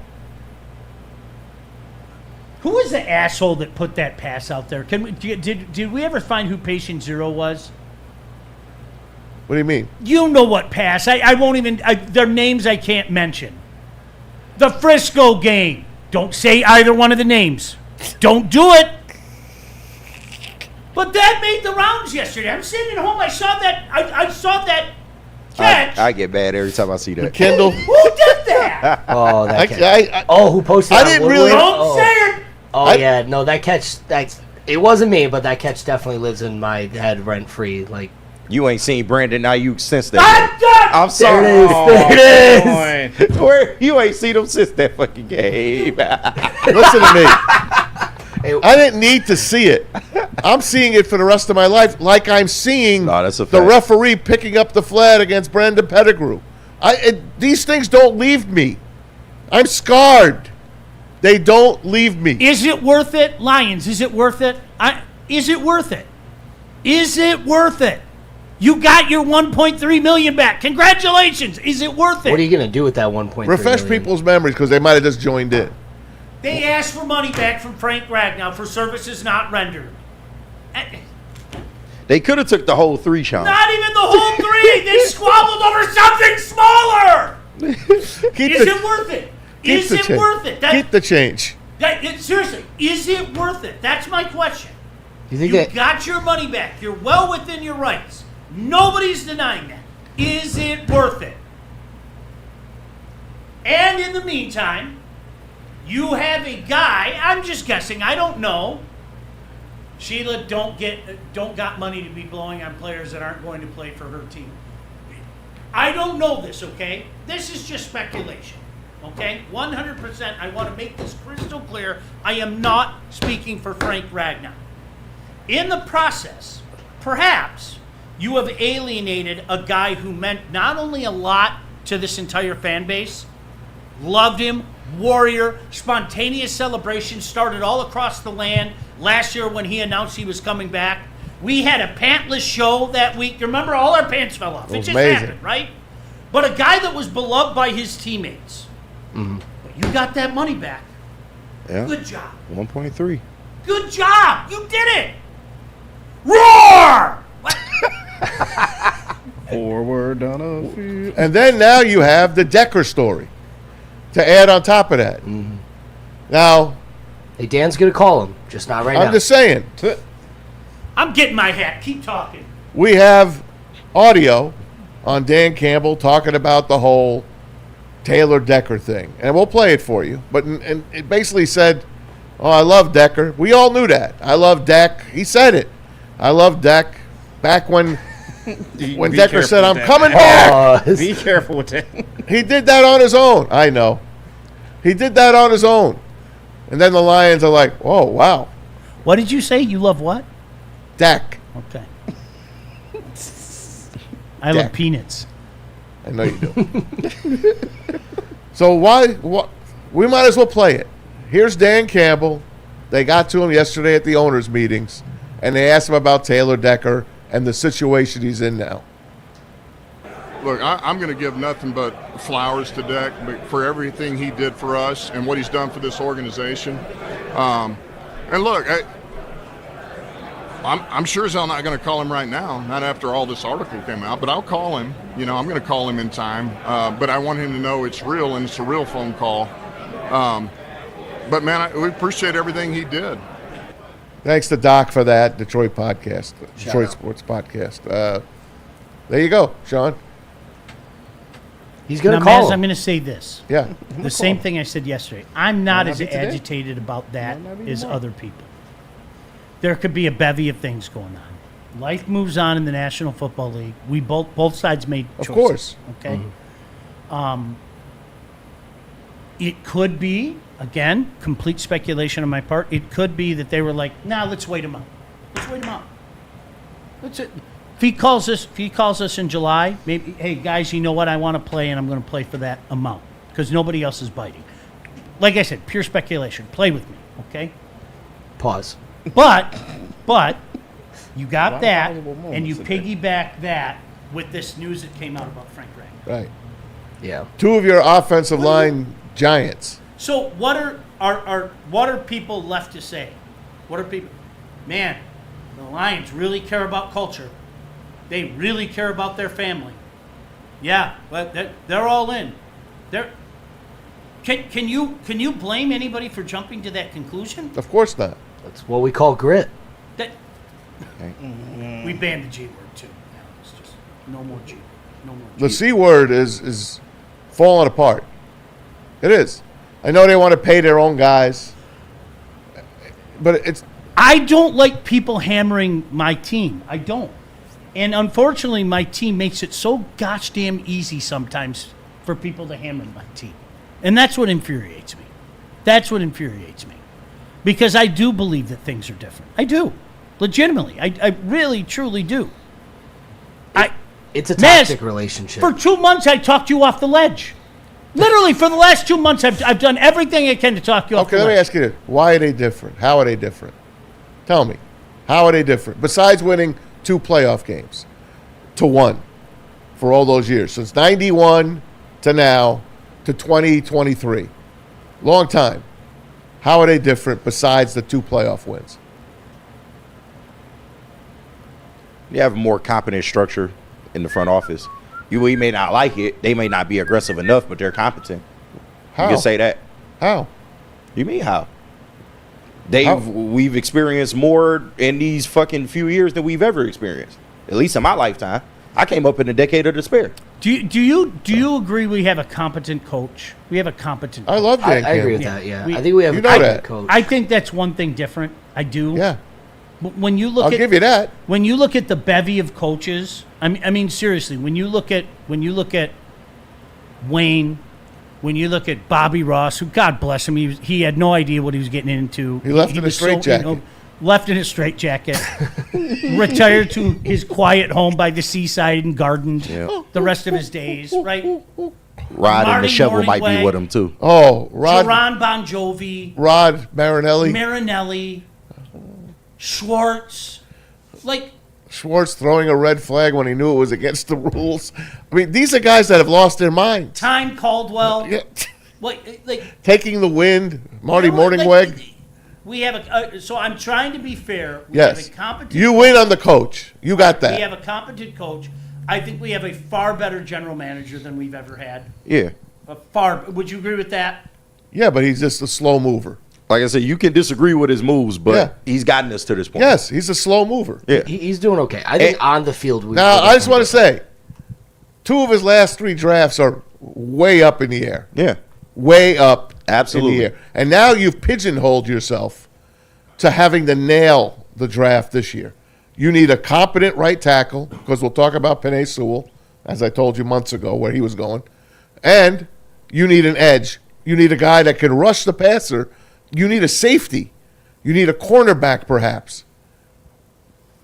Who was the asshole that put that pass out there? Did we ever find who patient 0 was? What do you mean? You know what pass. I won't even... their names I can't mention. The Frisco game. Don't say either one of the names. Don't do it. But that made the rounds yesterday. I'm sitting at home. I saw that. I saw that catch. I get mad every time I see that. Kendall. Who did that? Oh, that catch. Who posted I on didn't Woodward? really... Don't say it. Oh, yeah. No, that catch... It wasn't me, but that catch definitely lives in my head rent-free. Like, you ain't seen Brandon Ayuk since that. I'm sorry. There it is. Where you ain't seen him since that fucking game. Listen to me. I didn't need to see it. I'm seeing it for the rest of my life, like I'm seeing the referee picking up the flag against Brandon Pettigrew. These things don't leave me. I'm scarred. They don't leave me. Is it worth it, Lions? Is it worth it? Is it worth it? Is it worth it? You got your $1.3 million back. Congratulations. Is it worth it? What are you going to do with that $1.3 Refresh million? people's memories because they might have just joined in. They asked for money back from Frank Ragnow for services not rendered. They could have took the whole 3, Sean. Not even the whole 3. They squabbled over something smaller. Is it worth it? Is it worth it? Keep the change. Seriously, is it worth it? That's my question. You got your money back. You're well within your rights. Nobody's denying that. Is it worth it? And in the meantime, you have a guy, I'm just guessing, I don't know. Sheila don't got money to be blowing on players that aren't going to play for her team. I don't know this, okay? This is just speculation. Okay? 100%, I want to make this crystal clear. I am not speaking for Frank Ragnow. In the process, perhaps you have alienated a guy who meant not only a lot to this entire fan base, loved him, warrior, spontaneous celebration started all across the land last year when he announced he was coming back. We had a pantless show that week. Remember, all our pants fell off. It just happened, right? But a guy that was beloved by his teammates. Mm-hmm. But you got that money back. Yeah. Good job. 1.3. Good job. You did it. Roar! Forward on a field. And then now you have the Decker story to add on top of that. Mm-hmm. Now, hey, Dan's going to call him, just not right now. I'm just saying. I'm getting my hat. Keep talking. We have audio on Dan Campbell talking about the whole Taylor Decker thing. And we'll play it for you. But and it basically said, oh, I love Decker. We all knew that. I love Deck. He said it. I love Deck. Back when Decker said, I'm coming back. Be careful with that. He did that on his own. I know. He did that on his own. And then the Lions are like, oh, wow. What did you say? You love what? Dak. Okay. I love peanuts. I know you do. So why we might as well play it. Here's Dan Campbell. They got to him yesterday at the owners' meetings, and they asked him about Taylor Decker and the situation he's in now. Look, I'm going to give nothing but flowers to Deck for everything he did for us and what he's done for this organization. And look, I'm sure as hell not going to call him right now, not after all this article came out, but I'll call him. You know, I'm going to call him in time. But I want him to know it's real and it's a real phone call. But, man, we appreciate everything he did. Thanks to Doc for that, Detroit podcast, Detroit Sports Podcast. There you go, Sean. He's going to Maz, call him. I'm going to say this. Yeah. The same thing I said yesterday. I'm not as be today. agitated about that as other people. there could be a bevy of things going on. Life moves on in the National Football League. We both sides made choices. Of course. Okay. It could be, again, complete speculation on my part. It could be that they were like, "Nah, let's wait him out. Let's wait him out. That's it." If he calls us in July, maybe, hey guys, you know what? I want to play, and I'm going to play for that amount because nobody else is biting. Like I said, pure speculation. Play with me, okay? Pause. But you got that, and you piggyback that with this news that came out about Frank Ragnow. Right. Yeah. 2 of your offensive line giants. So what are people left to say? What are people? Man, the Lions really care about culture. They really care about their family. Yeah, but they're all in. Can you blame anybody for jumping to that conclusion? Of course not. That's what we call grit. We banned the G word too. It's just no more G. No more G. The C word is falling apart. It is. I know they want to pay their own guys, but it's. I don't like people hammering my team. I don't. And unfortunately, my team makes it so gosh damn easy sometimes for people to hammer my team. And that's what infuriates me. That's what infuriates me. Because I do believe that things are different. I do. Legitimately. I really, truly do. It's a toxic relationship. For 2 months, I talked you off the ledge. Literally, for the last 2 months, I've done everything I can to talk you off the ledge. Okay, let me ask you this. Why are they different? How are they different? Tell me. How are they different? Besides winning 2 playoff games to 1 for all those years. Since 91 to now to 2023. Long time. How are they different besides the 2 playoff wins? You have a more competent structure in the front office. We may not like it. They may not be aggressive enough, but they're competent. How? You can say that. How? You mean how? We've experienced more in these fucking few years than we've ever experienced. At least in my lifetime. I came up in a decade of despair. Do you agree we have a competent coach? We have a competent coach. I love Dan I agree with that, yeah. I think we have a competent coach. I think that's one thing different. I do. Yeah. When you look I'll give you that. When you look at the bevy of coaches, I mean seriously, when you look at Wayne, when you look at Bobby Ross, who God bless him, he had no idea what he was getting into. He left in a straitjacket. Left in a straitjacket, retired to his quiet home by the seaside and gardened the rest of his days, right? Rod and the shovel might be with him too. Oh, Rod. Jerron Bon Jovi. Rod Marinelli. Schwartz. Like Schwartz throwing a red flag when he knew it was against the rules. I mean, these are guys that have lost their minds. Time Caldwell. Yeah. Like Taking the wind, Marty Morningweg. We have so I'm trying to be fair. We Yes. have a competent You win on the coach. You got that. We have a competent coach. I think we have a far better general manager than we've ever had. Yeah. Would you agree with that? Yeah, but he's just a slow mover. Like I said, you can disagree with his moves, but he's gotten us to this point. Yes, he's a slow mover. Yeah. He's doing okay. I think on the field. Now, I just want to say, 2 of his last 3 drafts are way up in the air. Yeah. Way up Absolutely. in the air. And now you've pigeonholed yourself to having to nail the draft this year. You need a competent right tackle, because we'll talk about Penei Sewell, as I told you months ago where he was going. And you need an edge. You need a guy that can rush the passer. You need a safety. You need a cornerback, perhaps.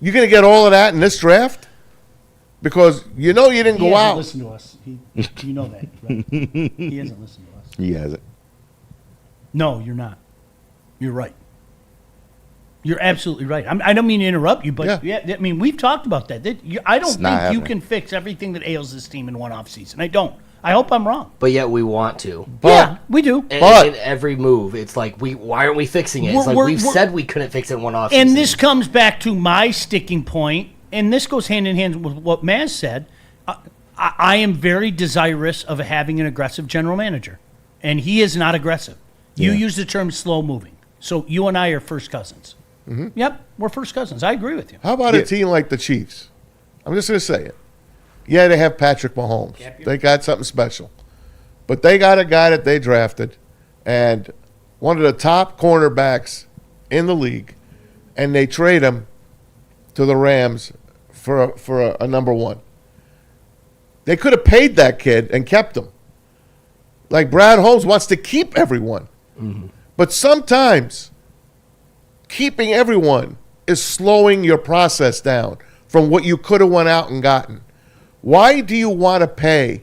You're going to get all of that in this draft? Because you know you didn't go out. He hasn't listened to us. You know that, right? He hasn't listened to us. He hasn't. No, you're not. You're right. You're absolutely right. I don't mean to interrupt you, but I mean, we've talked about that. I don't think you can fix everything that ails this team in one offseason. I don't. I hope I'm wrong. But yet we want to. Yeah, we do. And in every move, it's like, why aren't we fixing it? It's like we've said we couldn't fix it in one offseason. And this comes back to my sticking point, and this goes hand in hand with what Maz said. I am very desirous of having an aggressive general manager, and he is not aggressive. You use the term slow moving. So you and I are first cousins. Mm-hmm. Yep, we're first cousins. I agree with you. How about a team like the Chiefs? I'm just going to say it. Yeah, they have Patrick Mahomes. They got something special. But they got a guy that they drafted, and one of the top cornerbacks in the league, and they trade him to the Rams for a number one. They could have paid that kid and kept him. Like Brad Holmes wants to keep everyone. Mm-hmm. But sometimes keeping everyone is slowing your process down from what you could have went out and gotten. Why do you want to pay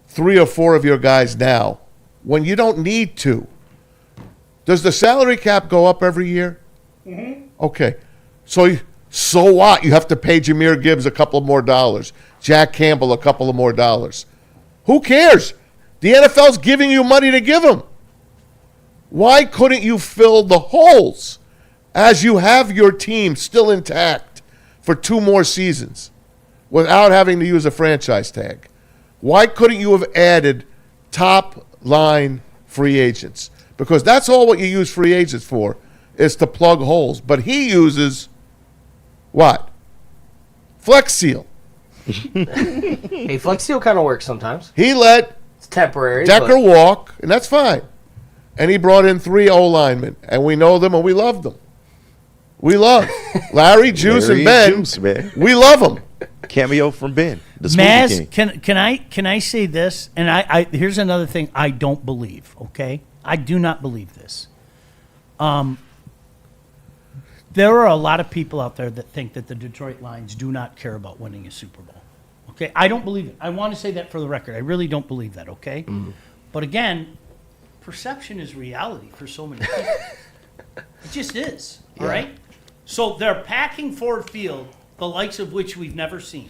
3 or 4 of your guys now when you don't need to? Does the salary cap go up every year? Mm-hmm. Okay. So what? You have to pay Jahmyr Gibbs a couple more dollars. Jack Campbell a couple of more dollars. Who cares? The NFL's giving you money to give them. Why couldn't you fill the holes as you have your team still intact for 2 more seasons without having to use a franchise tag? Why couldn't you have added top-line free agents? Because that's all what you use free agents for, is to plug holes. But he uses what? Flex Seal. Hey, Flex Seal kind of works sometimes. He let temporary. Decker walk, and that's fine. And he brought in 3 O-linemen, and we know them and we love them. We love Larry, Juice, and Ben. Juice, man. We love them. Cameo from Ben. The Maz, King. can I say this? And I here's another thing I don't believe. Okay, I do not believe this. There are a lot of people out there that think that the Detroit Lions do not care about winning a Super Bowl. Okay, I don't believe it. I want to say that for the record. I really don't believe that. Okay, but again, perception is reality for so many people. It just is. All right. So they're packing Ford Field, the likes of which we've never seen.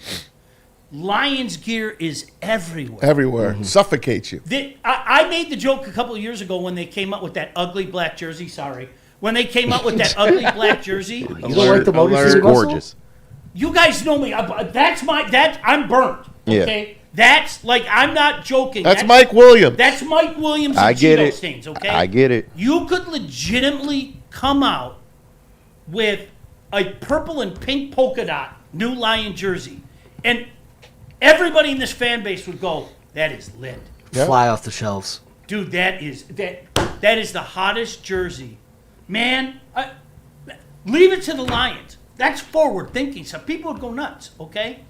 Lions gear is everywhere. Everywhere. Suffocates you. I made the joke a couple of years ago when they came up with that ugly black jersey. Sorry. When they came up with that ugly black jersey. You don't like the Motor City Muscle? Gorgeous. You guys know me. I'm burnt. Okay? Yeah. That's like, I'm not joking. That's Mike Williams. That's Mike Williams and I get Cheeto it. stains, okay? I get it. You could legitimately come out with a purple and pink polka dot new Lion jersey, and everybody in this fan base would go, that is lit. Fly off the shelves. Dude, that is the hottest jersey. Man, leave it to the Lions. That's forward thinking. So people would go nuts, okay?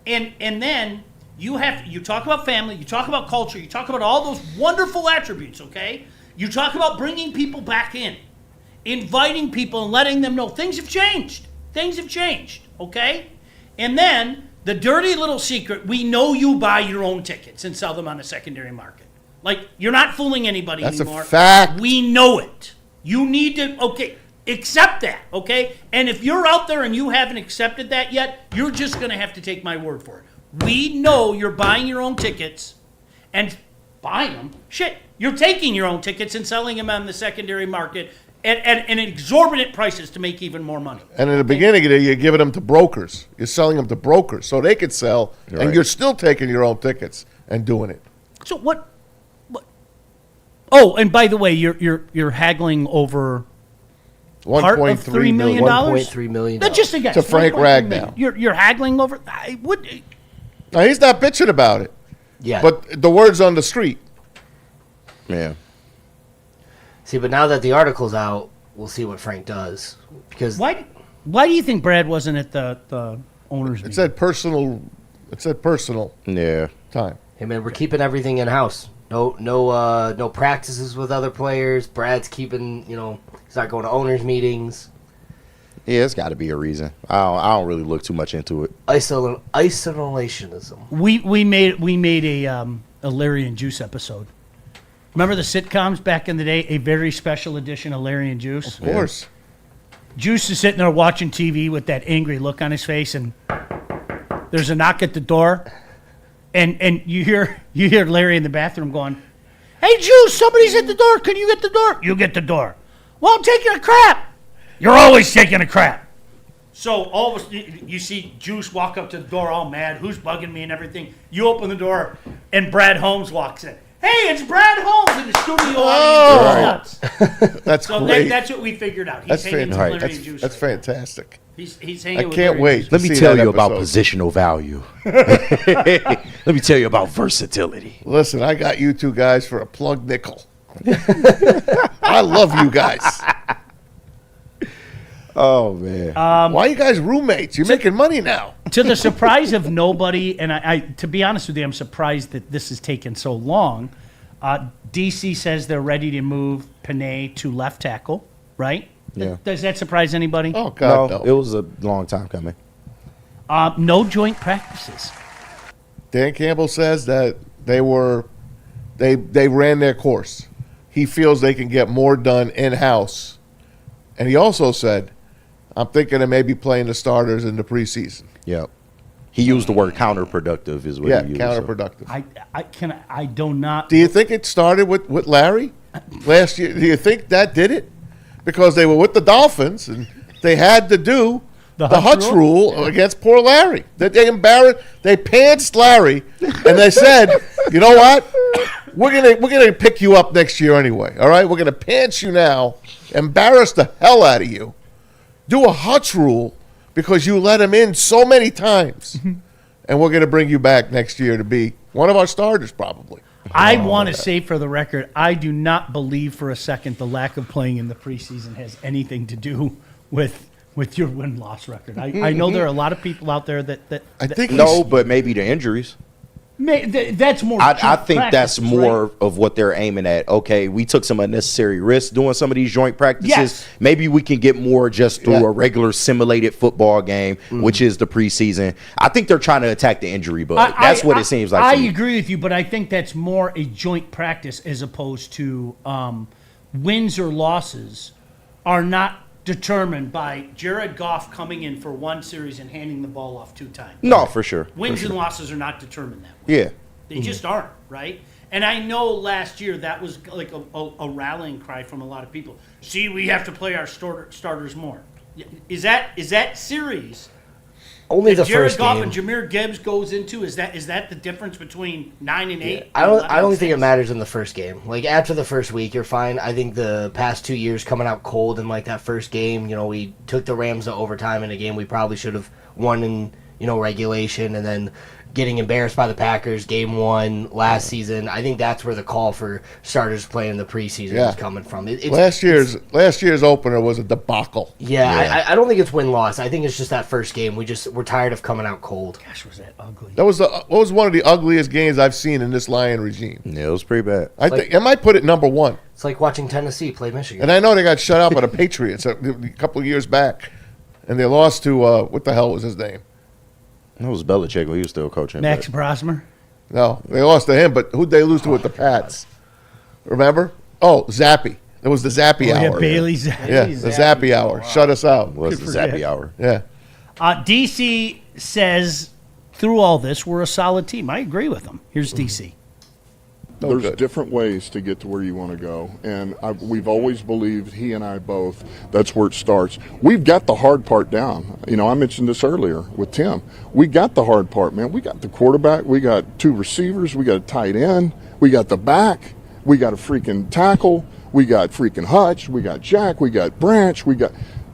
And then you talk about family, you talk about culture, you talk about all those wonderful attributes, okay? You talk about bringing people back in, inviting people and letting them know things have changed. Things have changed, okay? And then the dirty little secret, we know you buy your own tickets and sell them on the secondary market. Like, you're not fooling anybody anymore. That's a fact. We know it. You need to, accept that, okay? And if you're out there and you haven't accepted that yet, you're just going to have to take my word for it. We know you're buying your own tickets and buying them. Shit, you're taking your own tickets and selling them on the secondary market at exorbitant prices to make even more money. And in the beginning of the year, you're giving them to brokers. You're selling them to brokers so they could sell, and you're still taking your own tickets and doing it. So what? Oh, and by the way, you're haggling over part of $3 million. $1.3 million. That's just a guess. To Frank Ragnow. You're haggling over. I would. No, he's not bitching about it. Yeah. But the word's on the street. Yeah. See, but now that the article's out, we'll see what Frank does. Because why do you think Brad wasn't at the owners' meeting? It said personal. Yeah. Time. Hey man, we're keeping everything in house. No practices with other players. Brad's keeping, he's not going to owners' meetings. Yeah, it's got to be a reason. I don't really look too much into it. Isolationism. We made a Larry and Juice episode. Remember the sitcoms back in the day? A very special edition of Larry and Juice. Of course. Juice is sitting there watching TV with that angry look on his face, and there's a knock at the door, and you hear Larry in the bathroom going, "Hey Juice, somebody's at the door. Can you get the door?" "You get the door." "Well, I'm taking a crap." "You're always taking a crap." So all of you see Juice walk up to the door all mad. Who's bugging me and everything? You open the door, and Brad Holmes walks in. "Hey, it's Brad Holmes," in the studio audience. Nuts. That's great. That's what we figured out. He's That's hanging with fantastic. Larry and Juice. That's fantastic. He's hanging with I can't Larry wait. and Juice. Let me See tell that you about episode. positional value. Let me tell you about versatility. Listen, I got you two guys for a plug nickel. I love you guys. Oh man. Why are you guys roommates? You're making money now. To the surprise of nobody, and I, to be honest with you, I'm surprised that this has taken so long. DC says they're ready to move Panay to left tackle, right? Yeah. Does that surprise anybody? Oh God, No, no. it was a long time coming. No joint practices. Dan Campbell says that they ran their course. He feels they can get more done in-house. And he also said, I'm thinking of maybe playing the starters in the preseason. Yep. He used the word counterproductive is what Yeah, he used. counterproductive. I do not. Do you think it started with Larry last year? Do you think that did it? Because they were with the Dolphins and they had to do the Hutch rule against poor Larry. That they embarrassed, they pantsed Larry, and they said, you know what? We're gonna pick you up next year anyway. All right, we're gonna pants you now, embarrass the hell out of you, do a Hutch rule because you let him in so many times, and we're gonna bring you back next year to be one of our starters probably. I want to say for the record, I do not believe for a second the lack of playing in the preseason has anything to do with your win-loss record. I know there are a lot of people out there that I think No, but maybe the injuries. that's more. I think that's practices, more right? of what they're aiming at. Okay, we took some unnecessary risks doing some of these joint practices. Yes. Maybe we can get more just through Yeah. a regular simulated football game, which is the preseason. I think they're trying to attack the injury bug. That's what it seems like. I to me. agree with you, but I think that's more a joint practice as opposed to wins or losses are not determined by Jared Goff coming in for one series and handing the ball off 2 times. No, for sure. Wins for and sure. losses are not determined that way. Yeah. They just aren't, right? And I know last year that was like a rallying cry from a lot of people. See, we have to play our starters more. Is that series? Only the Jared first Goff game. and Jahmyr Gibbs goes into is that the difference between 9 and 8? I don't think it matters in the first game. Like after the first week, you're fine. I think the past 2 years coming out cold in like that first game, we took the Rams to overtime in a game we probably should have won in regulation, and then getting embarrassed by the Packers game 1 last season. I think that's where the call for starters playing in the preseason is coming from. Last year's opener was a debacle. Yeah. I don't think it's win-loss. I think it's just that first game. We're tired of coming out cold. Gosh, was that ugly? That was one of the ugliest games I've seen in this Lion regime. Yeah, it was pretty bad. I might put it number 1. It's like watching Tennessee play Michigan. And I know they got shut out by the Patriots a couple of years back, and they lost to what the hell was his name? That was Belichick when he was still coaching. Max Brosmer? No, they lost to him, but who'd they lose to with the Pats? Remember? Oh, Zappy. It was the Zappy Oh, yeah, hour. Bailey Zappy. Yeah, the Zappy hour. Shut us out. It was the forget. Zappy hour. Yeah. DC says through all this, we're a solid team. I agree with him. Here's DC. There's good. different ways to get to where you want to go, and we've always believed, he and I both, that's where it starts. We've got the hard part down. I mentioned this earlier with Tim. We got the hard part, man. We got the quarterback, we got 2 receivers, we got a tight end, we got the back, we got a freaking tackle, we got freaking Hutch, we got Jack, we got Branch,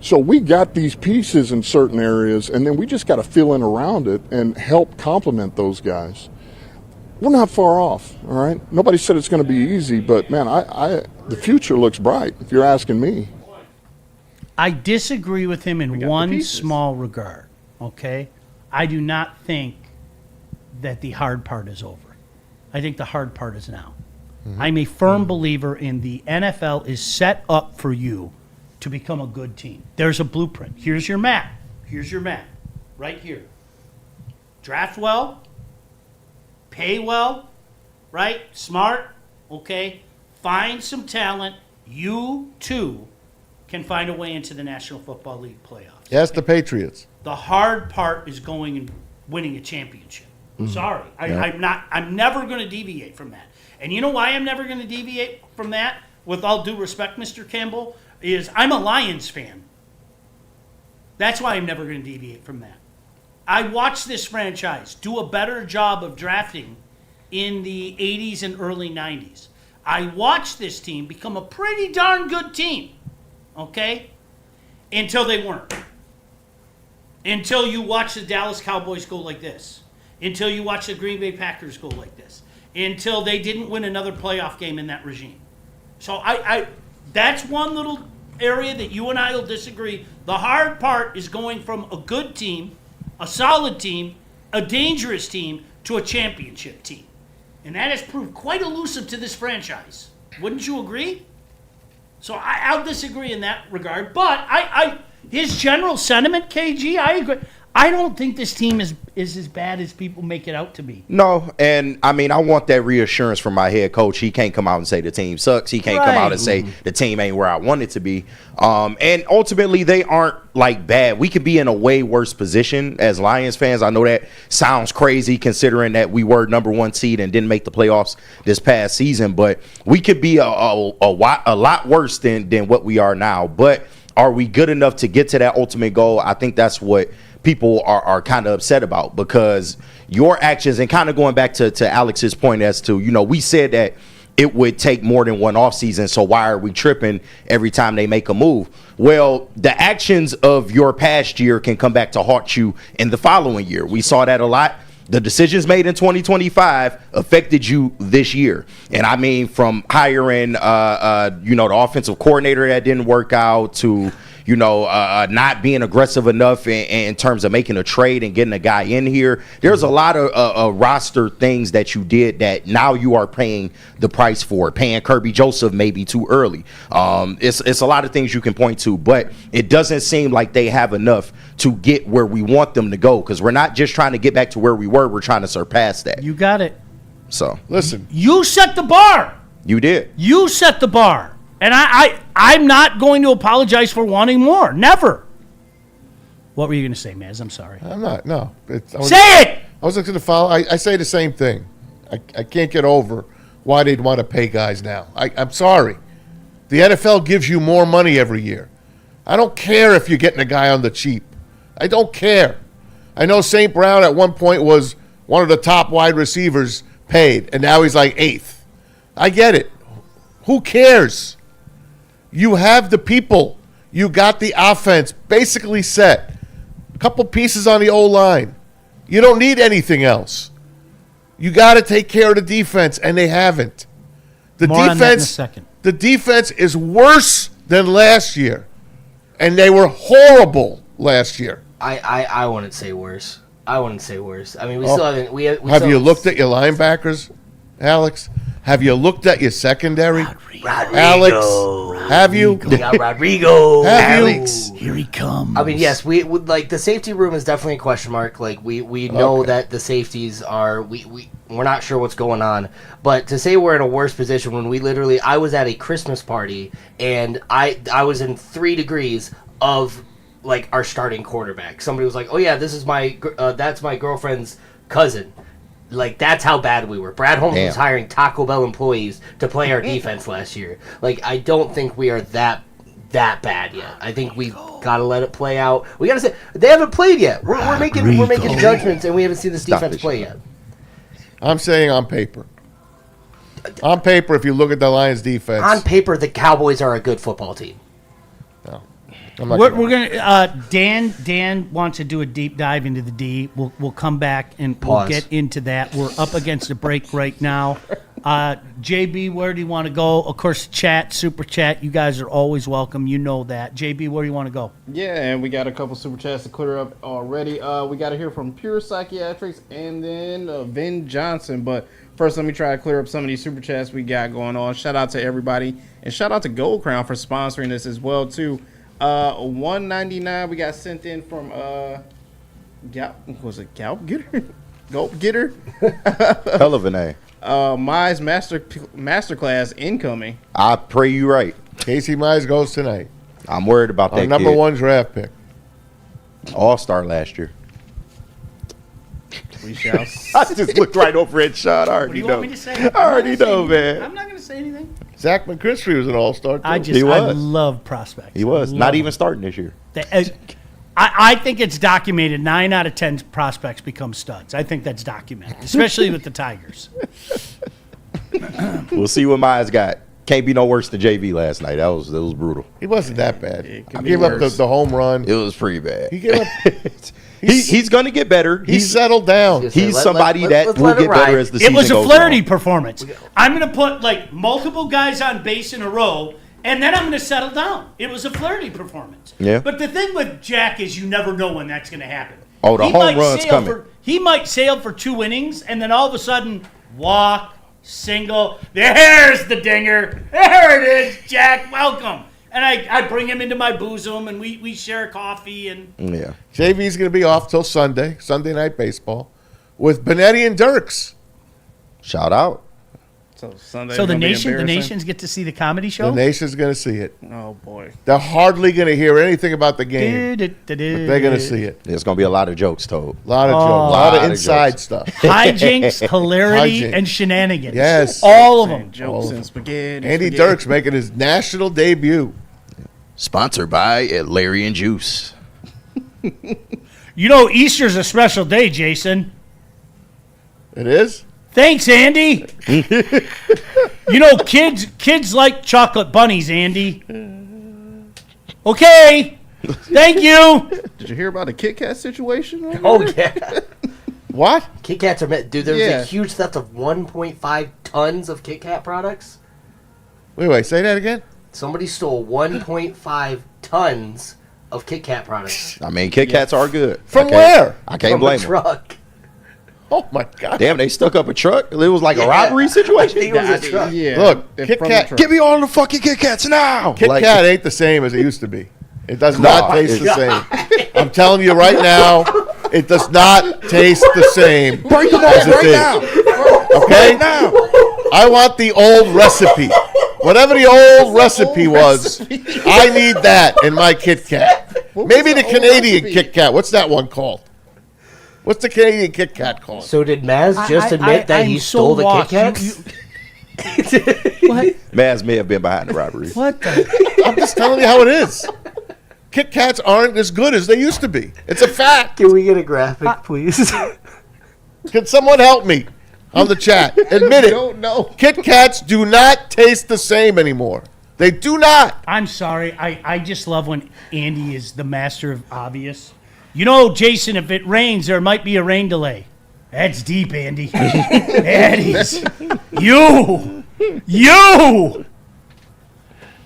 so we got these pieces in certain areas, and then we just got to fill in around it and help complement those guys. We're not far off, all right? Nobody said it's going to be easy, but, man, the future looks bright, if you're asking me. I disagree with him in one small regard, okay? I do not think that the hard part is over. I think the hard part is now. I'm a firm believer in the NFL is set up for you to become a good team. There's a blueprint. Here's your map. Right here. Draft well. Pay well, right? Smart, okay? Find some talent. You, too, can find a way into the National Football League playoffs. Yes, the Patriots. The hard part is going and winning a championship. Sorry. I'm never going to deviate from that. And you know why I'm never going to deviate from that? With all due respect, Mr. Campbell, is I'm a Lions fan. That's why I'm never going to deviate from that. I watched this franchise do a better job of drafting in the 80s and early 90s. I watched this team become a pretty darn good team, okay? Until they weren't. Until you watch the Dallas Cowboys go like this. Until you watch the Green Bay Packers go like this. Until they didn't win another playoff game in that regime. So that's one little area that you and I will disagree. The hard part is going from a good team, a solid team, a dangerous team, to a championship team. And that has proved quite elusive to this franchise. Wouldn't you agree? So I'll disagree in that regard. But his general sentiment, KG, I agree. I don't think this team is as bad as people make it out to be. No, and I mean, I want that reassurance from my head coach. He can't come out and say the team sucks. He can't come out and say the team ain't where I want it to be. And ultimately, they aren't like bad. We could be in a way worse position as Lions fans. I know that sounds crazy considering that we were number 1 seed and didn't make the playoffs this past season, but we could be a lot worse than what we are now. But are we good enough to get to that ultimate goal? I think that's what people are kind of upset about, because your actions, and kind of going back to Alex's point as to, we said that it would take more than one offseason, so why are we tripping every time they make a move? Well, the actions of your past year can come back to haunt you in the following year. We saw that a lot. The decisions made in 2025 affected you this year. And I mean, from hiring, the offensive coordinator that didn't work out to, not being aggressive enough in terms of making a trade and getting a guy in here. There's a lot of roster things that you did that now you are paying the price for. Paying Kirby Joseph maybe too early. It's a lot of things you can point to, but it doesn't seem like they have enough to get where we want them to go, because we're not just trying to get back to where we were. We're trying to surpass that. You got it. So listen, you set the bar. You did. You set the bar. And I'm not going to apologize for wanting more. Never. What were you going to say, Maz? I'm sorry. I'm not. No. Say it! I was looking to follow. I say the same thing. I can't get over why they'd want to pay guys now. I'm sorry. The NFL gives you more money every year. I don't care if you're getting a guy on the cheap. I don't care. I know St. Brown at one point was one of the top wide receivers paid, and now he's like 8th. I get it. Who cares? You have the people. You got the offense basically set. A couple pieces on the O-line. You don't need anything else. You got to take care of the defense, and they haven't. More on that in a second. The defense is worse than last year, and they were horrible last year. I wouldn't say worse. I mean, we still haven't. Have you looked at your linebackers, Alex? Have you looked at your secondary? Rodrigo. Alex, have you? We got Rodrigo. Alex, here he comes. I mean, yes, we like the safety room is definitely a question mark. Like we know that the safeties are we're not sure what's going on. But to say we're in a worse position when I was at a Christmas party and I was in 3 degrees of like our starting quarterback. Somebody was like, "Oh yeah, this is that's my girlfriend's cousin." Like, that's how bad we were. Brad Holmes was hiring Taco Bell employees to play our defense last year. Like, I don't think we are that bad yet. I think we've got to let it play out. We got to say they haven't played yet. We're making judgments, and we haven't seen this defense play yet. I'm saying on paper. On paper, if you look at the Lions' defense. On paper, the Cowboys are a good football team. No. We're gonna. Dan wants to do a deep dive into the D. We'll come back and we'll get into that. We're up against a break right now. JB, where do you want to go? Of course, super chat. You guys are always welcome. You know that. JB, where do you want to go? Yeah, and we got a couple super chats to clear up already. We got to hear from Pure Psychiatrics and then Vin Johnson. But first, let me try to clear up some of these super chats we got going on. Shout out to everybody, and shout out to Gold Crown for sponsoring this as well too. $1.99 we got sent in from Gulp Getter? Hell of a name. Mize Masterclass incoming. I pray you right. Casey Mize goes tonight. I'm worried about that number kid. 1 draft pick. All-star last year. We shall. I just looked right over at Sean. I already know. Want me to say? I already know, man. I'm not going to say anything. Zach McChristry was an all-star, too. I love prospects. He was. Not even starting this year. I think it's documented 9 out of 10 prospects become studs. I think that's documented, especially with the Tigers. We'll see what Mize got. Can't be no worse than JV last night. That was brutal. He wasn't that bad. He gave up the home run. It was pretty bad. He gave up. He's going to get better. He's settled down. He's somebody that will get better as the season goes on. It was a flirty on. performance. I'm going to put like multiple guys on base in a row, and then I'm going to settle down. It was a flirty performance. Yeah. But the thing with Jack is you never know when that's going to happen. Oh, the He home might run's sail coming. he might sail for 2 innings, and then all of a sudden, walk, single. There's the dinger. There it is, Jack. Welcome. And I bring him into my bosom, and we share coffee. And Yeah. JV's going to be off till Sunday Night Baseball, with Benetti and Dirks. Shout out. So Sunday. so the gonna be nations embarrassing? get to see the comedy show. The nation's going to see it. Oh boy. They're hardly going to hear anything about the game, but they're going to see it. There's going to be a lot of jokes told. A lot of jokes, a lot of inside stuff. Hijinks, hilarity, Hijinks. and shenanigans. Yes. All of them. Jokes and spaghetti. Andy spaghetti. Dirks making his national debut. Sponsored by Larry and Juice. You know, Easter's a special day, Jason. It is? Thanks, Andy. You know, kids like chocolate bunnies, Andy. Okay. Thank you. Did you hear about the Kit Kat situation? Oh yeah. What? Kit Kats are dude. There was Yeah. a huge theft of 1.5 tons of Kit Kat products. Wait, say that again? Somebody stole 1.5 tons of Kit Kat products. I mean, Kit Kats are good. From I can't- where? I can't From blame a them. truck. Oh, my God. Damn, they stuck up a truck. It was like a robbery I situation. think it was a truck. Yeah. Look, They're Kit from Kat- the truck. Give me all the fucking Kit Kats now. Kit Like- Kat ain't the same as it used to be. It does not No, taste the it's- same. I'm telling you right now, it does not taste the same Break them as off it right did. now. Okay? Right now. I want the old recipe. Whatever the old recipe was, I need that in my Kit Kat. Maybe the old Canadian recipe? Kit Kat. What's that one called? What's the Canadian Kit Kat called? So did Maz just admit that I'm he so stole the lost. Kit Kats? What? Maz may have been behind the robbery. What the? I'm just telling you how it is. Kit Kats aren't as good as they used to be. It's a fact. Can we get a graphic, please? Can someone help me on the chat? Admit I it. don't know. Kit Kats do not taste the same anymore. They do not. I'm sorry. I just love when Andy is the master of obvious. You know, Jason, if it rains, there might be a rain delay. That's deep, Andy. That is. You.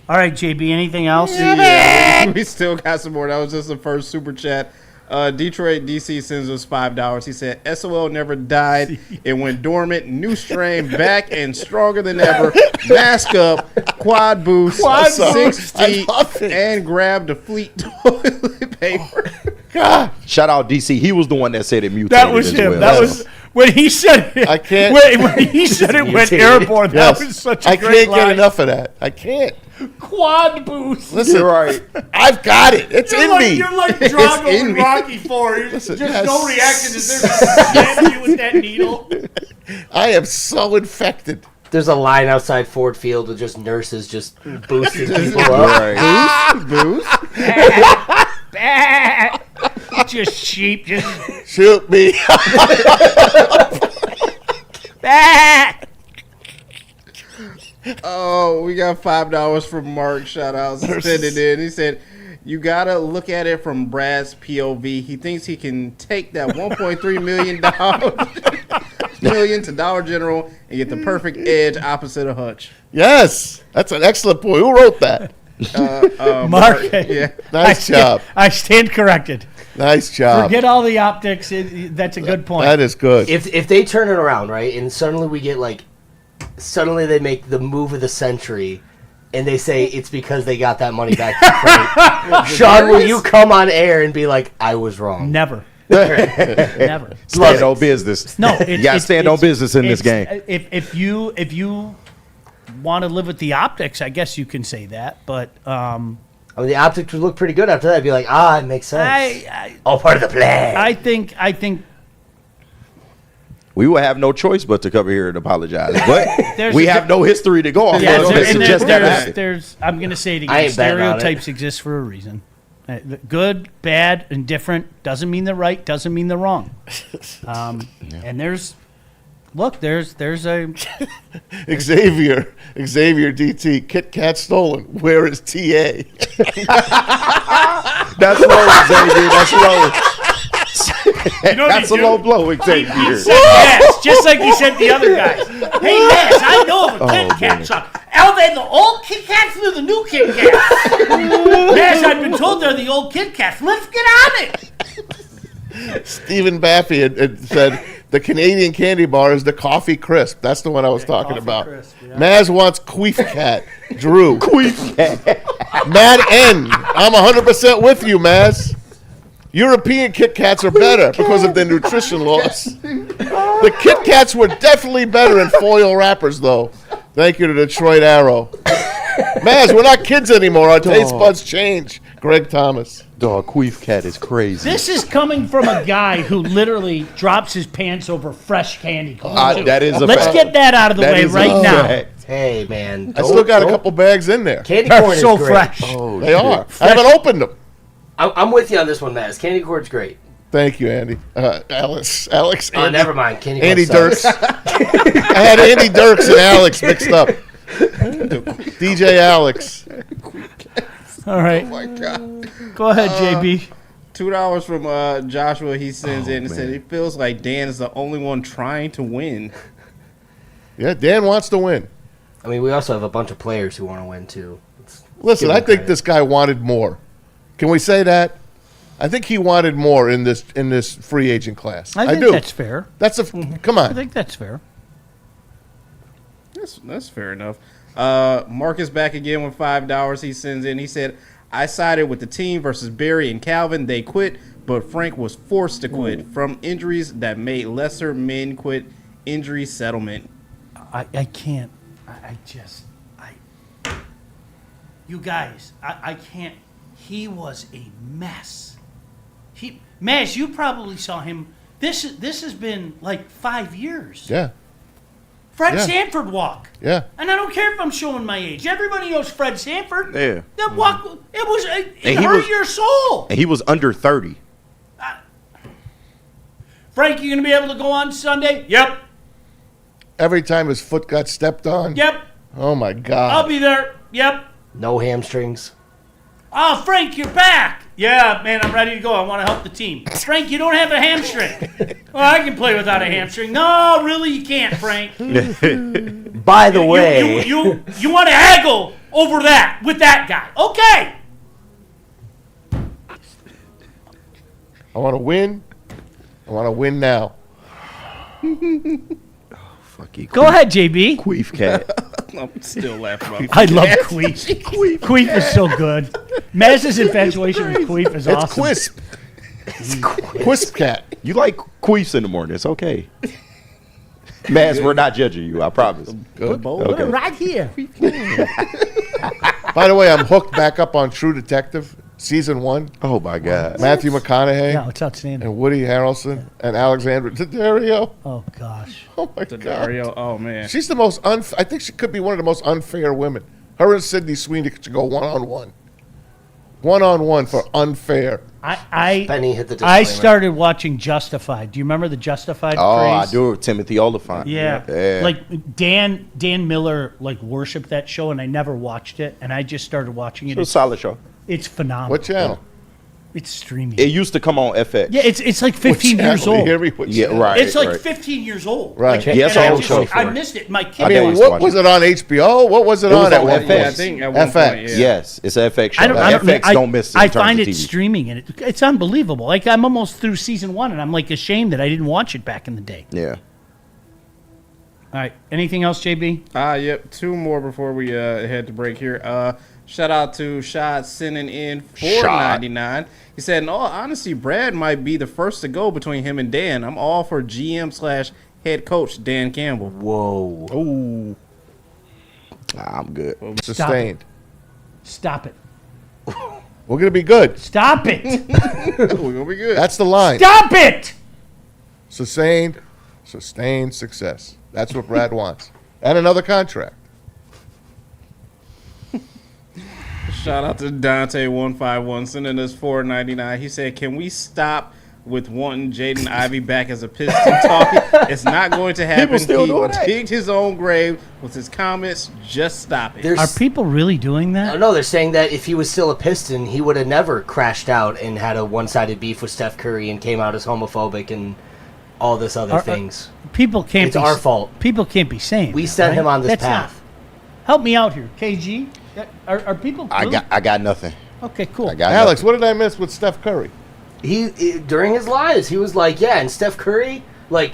All right, JB, anything else? Yeah, we still got some more. That was just the first super chat. Detroit DC sends us $5. He said, SOL never died. It went dormant. New strain back and stronger than ever. Mask up, quad boost, Quad 6 boost. I feet, love it. and grab the fleet toilet paper. God. Shout out DC. He was the one that said it mutated. That was as him. well. That was when he said it. I can't- When he said it went Mutated. airborne. Yes. That was such a I great can't line. get enough of that. I can't. Quad boost. Listen, You're right. I've got it. It's in me. You're like Drago in in me. Rocky 4. Listen, Just yes. no reaction. Is there stab you with that needle? I am so infected. There's a line outside Ford Field with just nurses just boosting people up. Right. Boost? Just sheep. Just Shoot me. Oh, we got $5 from Mark. Shout out. Send it in. He said, you got to look at it from Brad's POV. He thinks he can take that $1.3 million to Dollar General and get the perfect edge opposite of Hutch. Yes. That's an excellent point. Who wrote that? Mark. Yeah. Nice job. I stand corrected. Nice job. Forget all the optics. That's a good point. That is good. If they turn it around, right, and suddenly we get suddenly they make the move of the century, and they say it's because they got that money back. Sean, will you come on air and be like, I was wrong? Never. Never. Stand on business. No, You got to stand on business in this game. If you want to live with the optics, I guess you can say that. But I mean, the optics would look pretty good after that. I'd be like, it makes sense. All part of the plan. I think We will have no choice but to come here and apologize. But There's we a- have no history to go off yeah, of there- that and suggests that happened. there's I'm going to say it I again. ain't betting on it. Stereotypes exist for a reason. Good, bad, indifferent doesn't mean they're right. Doesn't mean they're wrong. And there's a Xavier DT. Kit Kat stolen. Where is TA? That's low, Xavier. That's low. know That's a they do. low blow, He Xavier. said yes, just like he said the other guys. Hey, yes, I know of a Kit Kat truck. they the old Kit Kats or the new Kit Kats? Yes, I've been told they're the old Kit Kats. Let's get on it. Stephen Baffy had said the Canadian candy bar is the Coffee Crisp. That's the one I was talking about. Crisp, yeah. Maz wants Queef Cat. Drew. Queef Cat. Mad N. I'm 100% with you, Maz. European Kit Kats are better because of their nutrition loss. The Kit Kats were definitely better in foil wrappers, though. Thank you to Detroit Arrow. Maz, we're not kids anymore. Our taste buds change. Greg Thomas. Dog, Queef Cat is crazy. This is coming from a guy who literally drops his pants over fresh candy corn. That is a Let's fact. get that out of the way right now. Fact. Hey, man. I still got a couple bags in there. Candy They're corn is so great. fresh. Oh, They are. I haven't opened them. I'm with you on this one, Maz. Candy corn's great. Thank you, Andy. Alex. Oh, Andy, never mind. Candy corn Andy sucks. Dirks. I had Andy Dirks and Alex mixed up. DJ Alex. All right. Oh my God. Go ahead, JB. $2 from Joshua. He sends in and said he feels like Dan is the only one trying to win. Yeah, Dan wants to win. I mean, we also have a bunch of players who want to win, too. Listen, give him I think credit. this guy wanted more. Can we say that? I think he wanted more in this free agent class. I think do. that's fair. That's come on. I think that's fair. That's fair enough. Marcus back again with $5. He sends in. He said, I sided with the team versus Barry and Calvin. They quit, but Frank was forced to quit from injuries that made lesser men quit. Injury settlement. I can't. You guys, I can't. He was a mess. Maz, you probably saw him. This has been like 5 years. Yeah. Fred Yeah. Sanford walk. Yeah. And I don't care if I'm showing my age. Everybody knows Fred Sanford. Yeah. That walk, it he hurt was- your soul. And he was under 30. Frank, you gonna be able to go on Sunday? Yep. Every time his foot got stepped on. Yep. Oh my God. I'll be there. Yep. No hamstrings. Oh, Frank, you're back. Yeah, man, I'm ready to go. I want to help the team. Frank, you don't have a hamstring. Well, I can play without a hamstring. No, really, you can't, Frank. By the way, You want to haggle over that with that guy. Okay. I want to win. I want to win now. Fuck you. Go ahead, JB. Queef Cat. I'm still laughing. I love Queef. Queef is so good. Maz's infatuation with Queef is It's awesome. Quisp. Quisp Cat. You like queefs in the morning. It's okay. Maz, we're not judging you. I promise. Good. Put it Okay. right here. By the way, I'm hooked back up on True Detective, season 1. Oh, my God. Matthew McConaughey No, it's outstanding. and Woody Harrelson and Alexandra Daddario. Oh, gosh. Oh, my God. Dario. Oh, man. She's the most I think she could be one of the most unfair women. Her and Sydney Sweeney should go one-on-one. One-on-one for unfair. Benny hit the I disclaimer. started watching Justified. Do you remember the Justified Oh, I craze? do. Timothy Oliphant. Yeah. Like Dan Miller worshipped that show, and I never watched it, and I just started watching it. It was a solid show. It's phenomenal. What channel? It's streaming. It used to come on FX. Yeah, it's like 15 What years channel? old. You hear me? What Yeah, channel? right. It's like right. 15 years old. Right. Like, Yes, and I I, own show for I it. missed it. My kid. I mean, used to what watch was it on HBO? What was it It was on at on one FX. point? Yeah, I think at one FX. point, yeah. Yes, it's an FX show. I don't, FX don't miss it in I terms find of it TV. streaming, and it's unbelievable. Like, I'm almost through season 1, and I'm like ashamed that I didn't watch it back in the day. Yeah. All right. Anything else, JB? Yep, 2 more before we head to break here. Shout out to Shad sending in $4.99. He said, in all honesty, Brad might be the first to go between him and Dan. I'm all for GM/head coach Dan Campbell. Whoa. Ooh, I'm good. sustained. Stop it. We're going to be good. Stop it. We're gonna be good. That's the line. Stop it. Sustained success. That's what Brad wants. And another contract. Shout out to Dante151 sending us $4.99. He said, "Can we stop with wanting Jaden Ivey back as a Piston talking? It's not going to happen. People still doing He that. digged his own grave with his comments. Just stop it." Are people really doing that? No, they're saying that if he was still a Piston, he would have never crashed out and had a one-sided beef with Steph Curry and came out as homophobic and all this other things. People can't. It's our fault. People can't be saying. We that, sent right? him on this That's path. Help me out here, KG. Are people? I got nothing. Okay, cool. I got Alex, nothing. what did I miss with Steph Curry? He during his lives, he was like, yeah, and Steph Curry, like,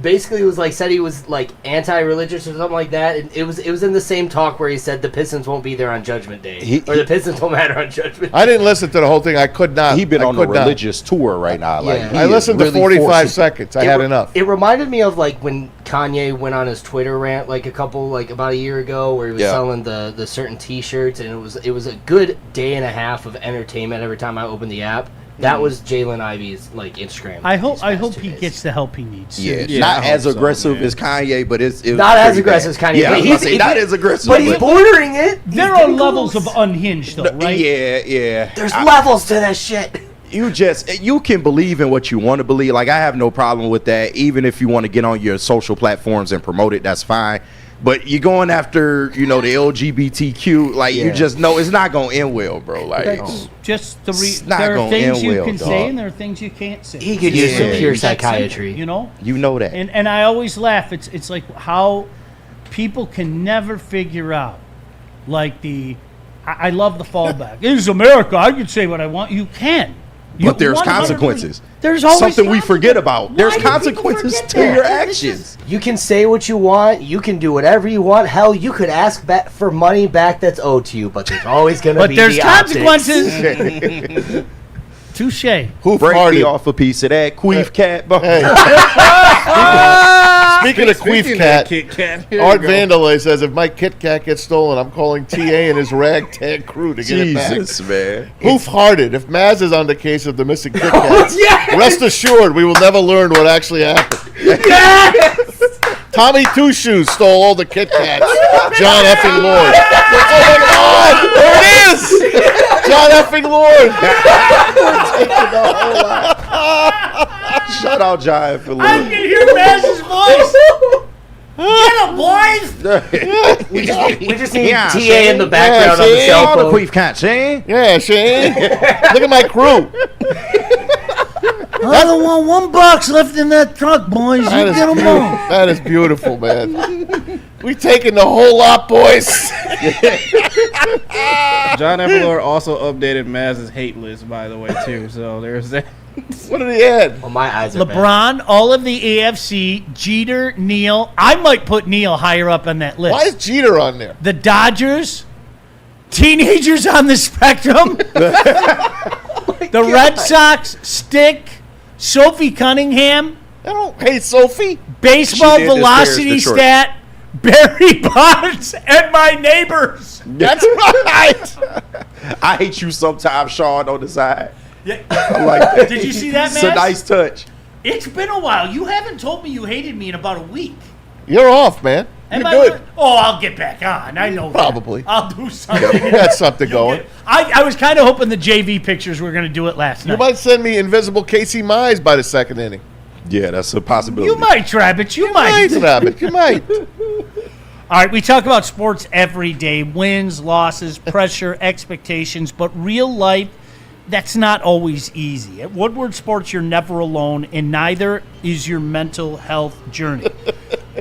basically was like said he was like anti-religious or something like that. And it was in the same talk where he said the Pistons won't be there on Judgment Day, or the Pistons don't matter on Judgment Day. I didn't listen to the whole thing. I could not. He's been on a religious tour right now. Like, Yeah. I listened to 45 seconds. I had enough. It reminded me of like when Kanye went on his Twitter rant like about a year ago, where he was selling the certain T-shirts, and it was a good day and a half of entertainment every time I opened the app. That was Jalen Ivy's like Instagram. I hope he gets the help he needs. Yeah, not as aggressive as Kanye, but it's not as aggressive as Kanye. Yeah, he's not as aggressive, but he's bordering it. There are levels of unhinged, though, right? Yeah. There's levels to that shit. You can believe in what you want to believe. Like, I have no problem with that. Even if you want to get on your social platforms and promote it, that's fine. But you're going after, the LGBTQ, like, you just know it's not going to end well, bro. Like, there are things you can say and there are things you can't say. He could use some pure psychiatry. You know? You know that. And I always laugh. It's like how people can never figure out, like, I love the fallback. This is America. I can say what I want. You can. But there's consequences. There's always something we forget about. There's consequences to your actions. You can say what you want. You can do whatever you want. Hell, you could ask for money back that's owed to you. But there's always going to be there's the consequences. Touche. Break me off a piece of that queef cat. Speaking of Queef Cat, Art Vandalay says if my Kit Kat gets stolen, I'm calling TA and his ragtag crew to get it back. Jesus, man. Hoof-hearted. If Maz is on the case of the missing Kit Kats, rest assured we will never learn what actually happened. Yes! Tommy Two Shoes stole all the Kit Kats. John effing Lord. Oh my God! There it is! John effing Lord. Shout out John effing Lord. I can hear Maz's voice. Get him, boys! we just need TA in the background on the cell phone. The queef cat, Shane. Yeah, Shane. Look at my crew. I don't want $1 left in that truck, boys. You get them all. That is beautiful, man. We taking the whole lot, boys. John Evelor also updated Maz's hate list, by the way, too. So there's that. What did he add? Well, my eyes are LeBron, all of the AFC, Jeter, Neal. I might put Neal higher up on that list. Why is Jeter on there? The Dodgers, teenagers on the spectrum, the Red Sox, Stick, Sophie Cunningham. I don't hate Sophie. Baseball velocity stat, Barry Bonds, and my neighbors. That's right. I hate you sometimes, Sean, on the side. Yeah. I like that. Did you see that, man? It's a nice touch. It's been a while. You haven't told me you hated me in about a week. You're off, man. You're good. I'll get back on. I know Probably. that. I'll do something. You got something going. I was kind of hoping the JV pictures were going to do it last night. You might send me invisible Casey Mize by the second inning. Yeah, that's a possibility. You might, Rabbit. You might. Rabbit. You might. All right, we talk about sports every day. Wins, losses, pressure, expectations, but real life, that's not always easy. At Woodward Sports, you're never alone, and neither is your mental health journey.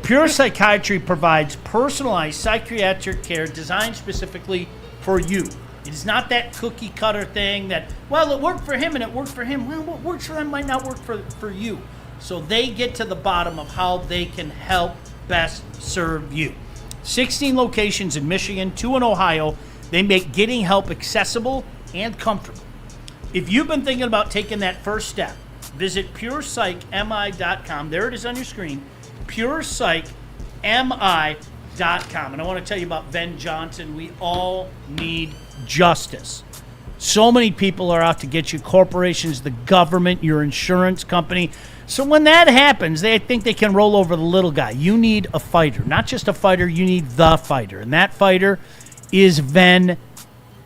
Pure Psychiatry provides personalized psychiatric care designed specifically for you. It is not that cookie cutter thing that, well, it worked for him and it worked for him. Well, what works for them might not work for you. So they get to the bottom of how they can help best serve you. 16 locations in Michigan, 2 in Ohio. They make getting help accessible and comfortable. If you've been thinking about taking that first step, visit PurePsychMI.com. There it is on your screen, PurePsychMI.com. And I want to tell you about Ben Johnson. We all need justice. So many people are out to get you, corporations, the government, your insurance company. So when that happens, they think they can roll over the little guy. You need a fighter. Not just a fighter, you need the fighter. And that fighter is Ben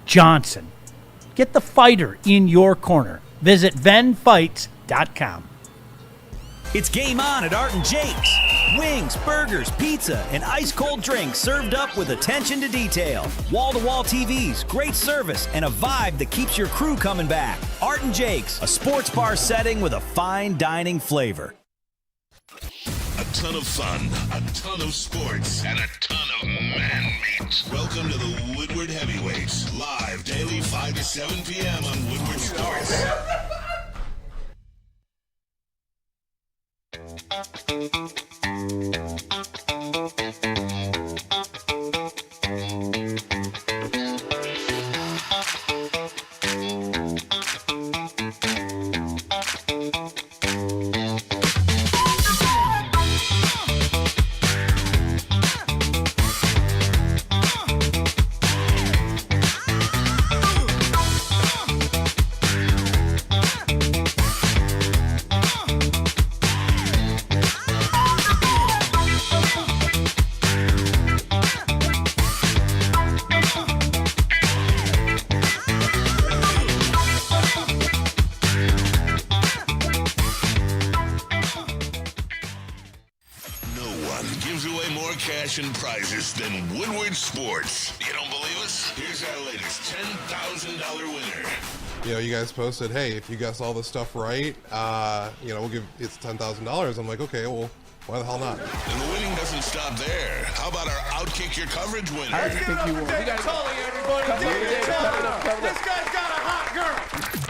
Johnson. Get the fighter in your corner. Visit venfights.com. It's game on at Art and Jake's. Wings, burgers, pizza, and ice-cold drinks served up with attention to detail. Wall-to-wall TVs, great service, and a vibe that keeps your crew coming back. Art and Jake's, a sports bar setting with a fine dining flavor. ton of fun, a ton of sports, and a ton of man meat. Welcome to the Woodward Heavyweights, live daily 5 to 7 p.m. on Woodward Sports. And prizes than Woodward Sports. You don't believe us? Here's our latest $10,000 winner. You know, you guys posted, hey, if you guess all this stuff right, we'll give it's $10,000. I'm like, okay, well, why the hell not? And the winning doesn't stop there. How about our Outkick Your Coverage winner? I think you won. We got Tully, everybody. This guy's got a hot girl.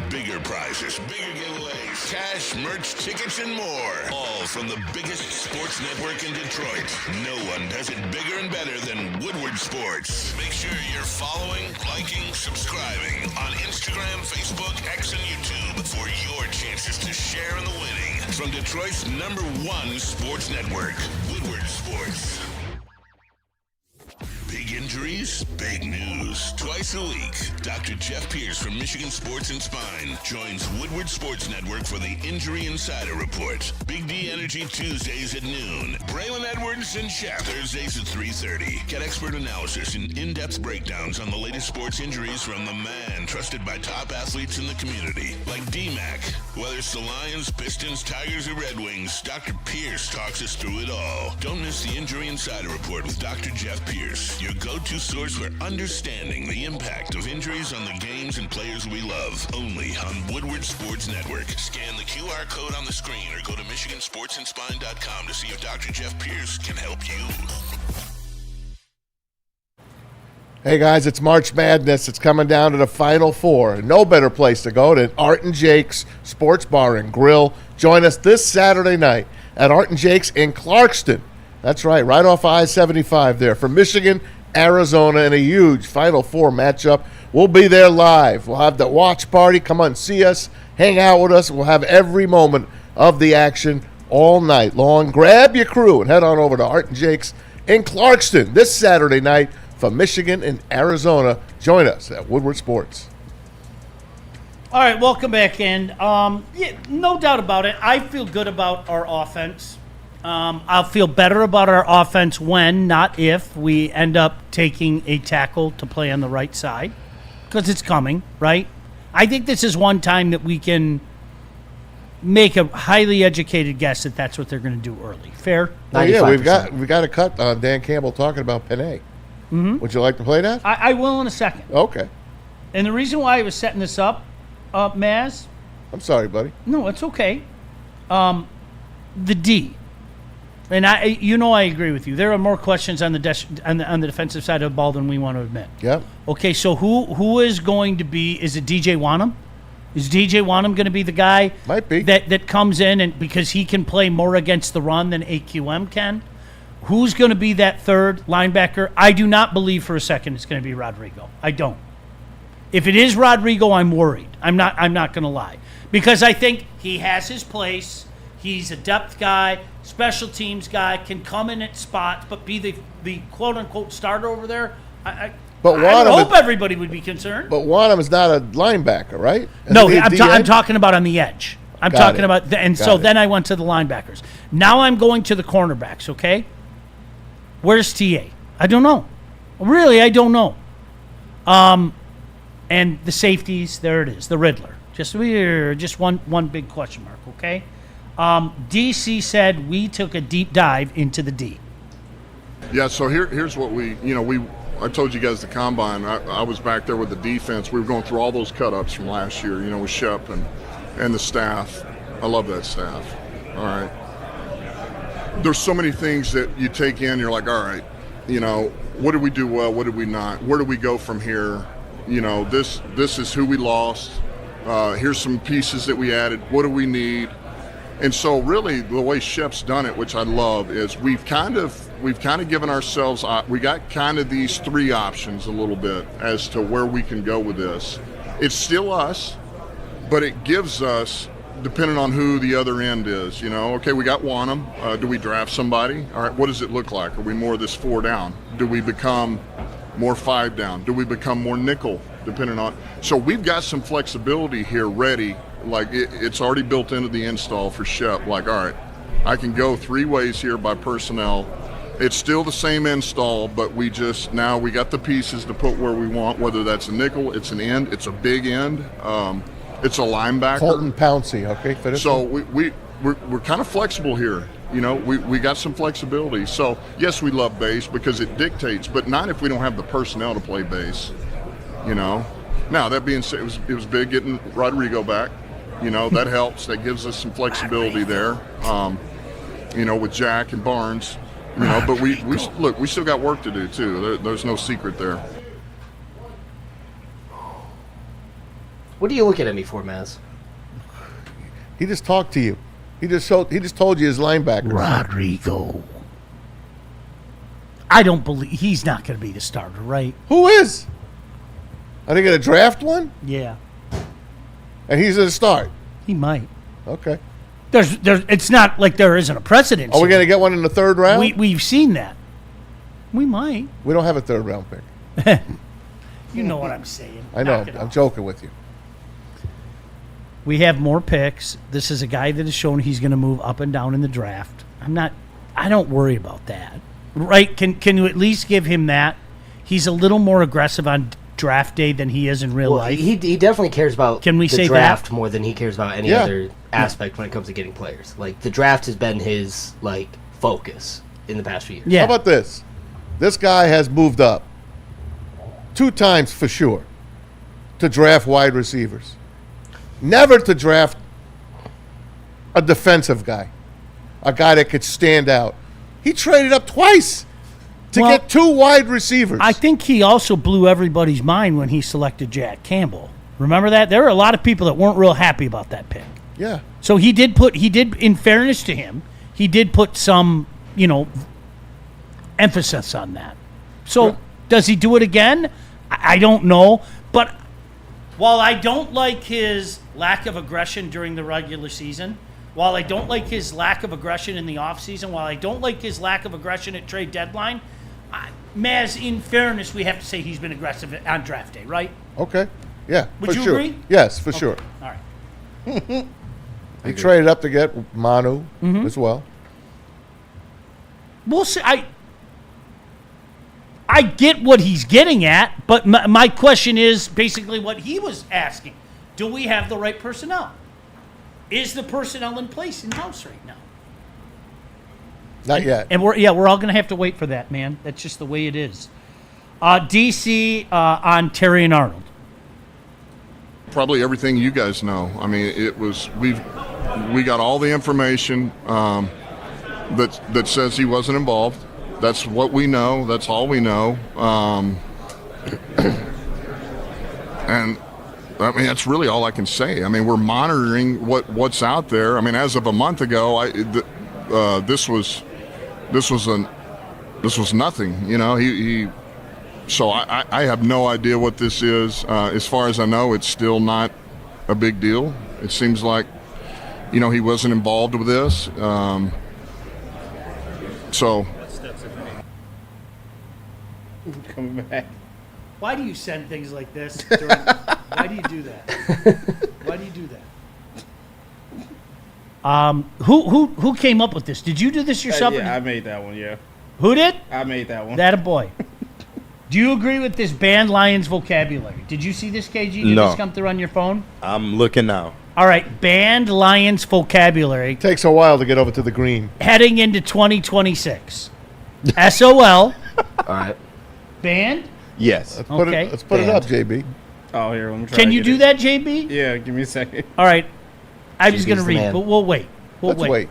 Bigger prizes, bigger giveaways, cash, merch, tickets, and more. All from the biggest sports network in Detroit. No one does it bigger and better than Woodward Sports. Make sure you're following, liking, subscribing on Instagram, Facebook, X, and YouTube for your chances to share in the winning. From Detroit's #1 sports network, Woodward Sports. Big injuries, big news. Twice a week, Dr. Jeff Pierce from Michigan Sports and Spine joins Woodward Sports Network for the Injury Insider Report. Big D Energy Tuesdays at noon. Braylon Edwards and Jeff Thursdays at 3:30. Get expert analysis and in-depth breakdowns on the latest sports injuries from the man trusted by top athletes in the community, like D-Mac. Whether it's the Lions, Pistons, Tigers, or Red Wings, Dr. Pierce talks us through it all. Don't miss the Injury Insider Report with Dr. Jeff Pierce, your go-to source for understanding the impact of injuries on the games and players we love. Only on Woodward Sports Network. Scan the QR code on the screen or go to MichiganSportsandSpine.com to see if Dr. Jeff Pierce can help you. Hey guys, it's March Madness. It's coming down to the Final Four. No better place to go than Art and Jake's Sports Bar and Grill. Join us this Saturday night at Art and Jake's in Clarkston. That's right off I-75 there for Michigan, Arizona, in a huge Final Four matchup. We'll be there live. We'll have the watch party. Come on, see us, hang out with us. We'll have every moment of the action all night long. Grab your crew and head on over to Art and Jake's in Clarkston this Saturday night for Michigan and Arizona. Join us at Woodward Sports. All right, welcome back in. Yeah, no doubt about it. I feel good about our offense. I'll feel better about our offense when, not if, we end up taking a tackle to play on the right side, because it's coming, right? I think this is one time that we can make a highly educated guess that that's what they're going to do early. Fair? Oh, yeah, we got a cut on Dan Campbell talking about Panay. Mm-hmm. Would you like to play that? I will in a second. Okay. And the reason why I was setting this up, Maz. I'm sorry, buddy. No, it's okay. The D. And I agree with you. There are more questions on the defensive side of the ball than we want to admit. Yep. Okay, so who is going to be? Is it DJ Wanham? Is DJ Wanham going to be the guy? Might be that comes in and because he can play more against the run than AQM can. Who's going to be that third linebacker? I do not believe for a second it's going to be Rodrigo. I don't. If it is Rodrigo, I'm worried. I'm not going to lie, because I think he has his place. He's a depth guy, special teams guy, can come in at spots, but be the quote-unquote starter over there. I hope everybody would be concerned. But Wanham is not a linebacker, right? No, I'm talking about on the edge. I'm talking about, then I went to the linebackers. Now I'm going to the cornerbacks, okay? Where's TA? I don't know. Really, I don't know. And the safeties, there it is, the Riddler. Just one big question mark, okay? DC said we took a deep dive into the D. Yeah, so here's what I told you guys the combine. I was back there with the defense. We were going through all those cut-ups from last year, with Shep and the staff. I love that staff. All right. there's so many things that you take in. You're like, all right, what did we do well? What did we not? Where do we go from here? This is who we lost. Here's some pieces that we added. What do we need? And so really the way Shep's done it, which I love, is we've kind of given ourselves, we got kind of these three options a little bit as to where we can go with this. It's still us, but it gives us, depending on who the other end is, okay, we got Wanham. Do we draft somebody? All right, what does it look like? Are we more this 4 down? Do we become more 5 down? Do we become more nickel, depending on? So we've got some flexibility here ready. Like it's already built into the install for Shep. Like, all right, I can go 3 ways here by personnel. It's still the same install, but we got the pieces to put where we want, whether that's a nickel, it's an end, it's a big end, it's a linebacker. Colton Pouncey, okay, finish. So we're kind of flexible here. We got some flexibility. So yes, we love base because it dictates, but not if we don't have the personnel to play base. Now that being said, it was big getting Rodrigo back. That helps. That gives us some flexibility there. With Jack and Barnes. But we still got work to do too. There's no secret there. What are you looking at me for, Maz? He just talked to you. He just told you his linebacker. Rodrigo. I don't believe he's not going to be the starter, right? Who is? Are they going to draft one? Yeah. And he's going to start? He might. Okay. There's. It's not like there isn't a precedent. Are we going to get one in the 3rd round? We've seen that. We might. We don't have a 3rd round pick. You know what I'm saying. I know. I'm joking with you. We have more picks. This is a guy that has shown he's going to move up and down in the draft. I don't worry about that. Right? Can you at least give him that? He's a little more aggressive on draft day than he is in real life. He definitely cares about the say draft more than he cares about any other aspect when it comes to getting players. Like the draft has been his focus in the past few years. Yeah. How about this? This guy has moved up 2 times for sure to draft wide receivers. Never to draft a defensive guy, a guy that could stand out. He traded up twice to get 2 wide receivers. I think he also blew everybody's mind when he selected Jack Campbell. Remember that? There were a lot of people that weren't real happy about that pick. Yeah. So he did, in fairness to him, he did put some, emphasis on that. So does he do it again? I don't know. But while I don't like his lack of aggression during the regular season, while I don't like his lack of aggression in the offseason, while I don't like his lack of aggression at trade deadline, Maz, in fairness, we have to say he's been aggressive on draft day, right? Okay. Yeah. Would you agree? Yes, for sure. All right. He traded up to get Manu as well. We'll see. I get what he's getting at, but my question is basically what he was asking. Do we have the right personnel? Is the personnel in place in-house right now? Not yet. And we're all going to have to wait for that, man. That's just the way it is. DC on Terry and Arnold. Probably everything you guys know. I mean, we got all the information that says he wasn't involved. That's what we know. That's all we know. And I mean, that's really all I can say. I mean, we're monitoring what's out there. I mean, as of a month ago, this was nothing. So I have no idea what this is. As far as I know, it's still not a big deal. It seems like, he wasn't involved with this. So. Coming back. Why do you send things like this? Why do you do that? Why do you do that? Who came up with this? Did you do this yourself? Yeah, I made that one. Yeah. Who did? I made that one. That a boy. Do you agree with this banned Lions vocabulary? Did you see this, KG? Did No. this come through on your phone? I'm looking now. All right, banned Lions vocabulary. Takes a while to get over to the green. Heading into 2026. SOL. All right. Banned? Yes. Let's put it up, JB. Oh, here, let me try. Can to you get do it. that, JB? Yeah, give me a second. All right. I was going to JB's the read, man. but we'll wait. Let's wait.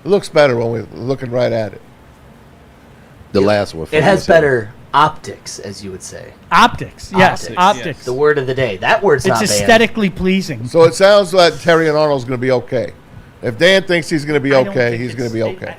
It looks better when we're looking right at it. The last one. It has better optics, as you would say. Optics, yes, optics. The word of the day. That word's It's not banned. aesthetically pleasing. So it sounds like Terry and Arnold's going to be okay. If Dan thinks he's going to be I don't okay, think he's going to be it's- okay.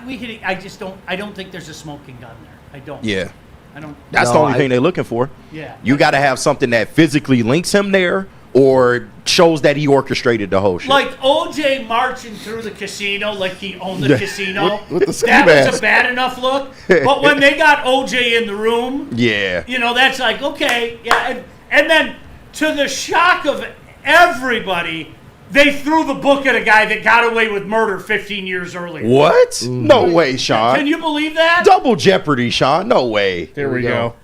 We hit it. I just don't. I don't think there's a smoking gun there. I don't. Yeah. I don't. That's the only thing they're looking for. Yeah. You got to have something that physically links him there or shows that he orchestrated the whole shit. Like OJ marching through the casino like he owned the casino. With the ski that was mask. a bad enough look. But when they got OJ in the room, yeah. you know, that's like, okay. Yeah. And then to the shock of everybody, they threw the book at a guy that got away with murder 15 years earlier. What? No way, Sean. Can you believe that? Double jeopardy, Sean. No way. There we go.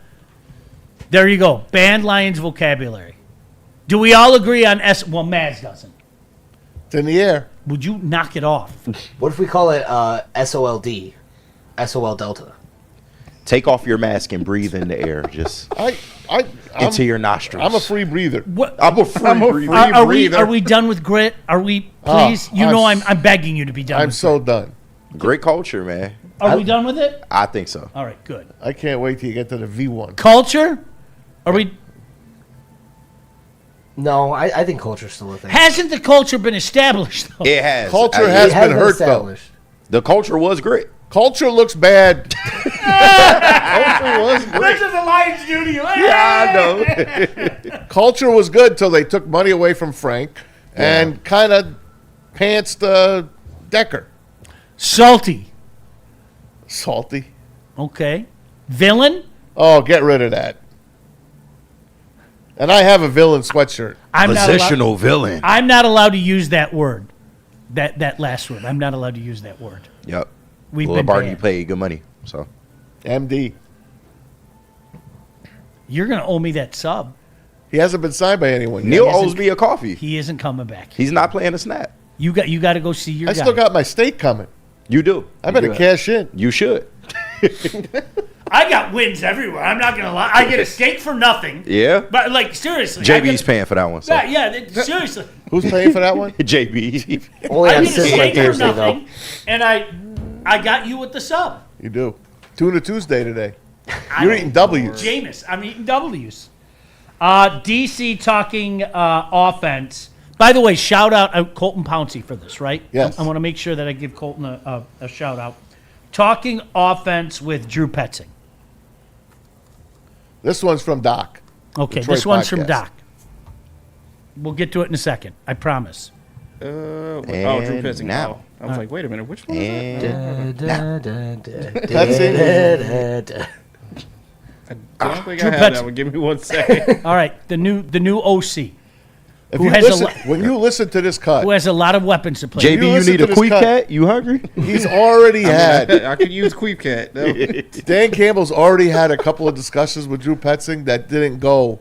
There you go. Banned Lions vocabulary. Do we all agree on S? Well, Maz doesn't. It's in the air. Would you knock it off? What if we call it SOLD? SOL Delta. Take off your mask and breathe in the air. Just into your nostrils. I'm a free breather. I'm a free breather. Are we done with grit? Are we? Please, I'm begging you to be done. I'm so done. Great culture, man. Are we done with it? I think so. All right, good. I can't wait till you get to the V1. Culture? Are we? No, I think culture's still a thing. Hasn't the culture been established though? It has. Culture has been hurt established. though. The culture was great. Culture looks bad. Culture was great. That's what the Lions do to you. Yeah, I know. Culture was good till they took money away from Frank and kind of pantsed Decker. Salty. Salty. Okay. Villain? Oh, get rid of that. And I have a villain sweatshirt. Positional villain. I'm not allowed to use that word. That last word. I'm not allowed to use that word. Yep. We've Well, been Barney banned. paid good money, so. MD. You're gonna owe me that sub. He hasn't been signed by anyone yet. Neil owes me a coffee. He isn't coming back. He's not playing a snap. You got to go see your I guy. still got my steak coming. You do. I better cash in. You should. I got wins everywhere. I'm not gonna lie. I get a steak for nothing. Yeah. But like seriously, JB's paying for that one. So. Yeah. Seriously. Who's paying for that one? JB. Only I on get a Sizzler steak for Thursday, nothing, though. and I got you with the sub. You do. Tuna Tuesday today. You're eating W's. Jameis, I'm eating W's. DC talking offense. By the way, shout out Colton Pouncey for this, right? Yes. I want to make sure that I give Colton a shout out. Talking offense with Drew Petzing. This one's from Doc. Okay, Detroit this one's from podcast. Doc. We'll get to it in a second. I promise. Drew And Petzing. now. I was like, wait a minute, which one is That's it. I don't think Drew I had Petzing. that one. Give me 1 second. All right, the new OC, If Who you has a listen, lo- when you listen to this cut, who has a lot of weapons to play. JB, you listen need to a this Queef cut. Cat? You hungry? he's already had. I could use Queef Cat. No. Dan Campbell's already had a couple of discussions with Drew Petzing that didn't go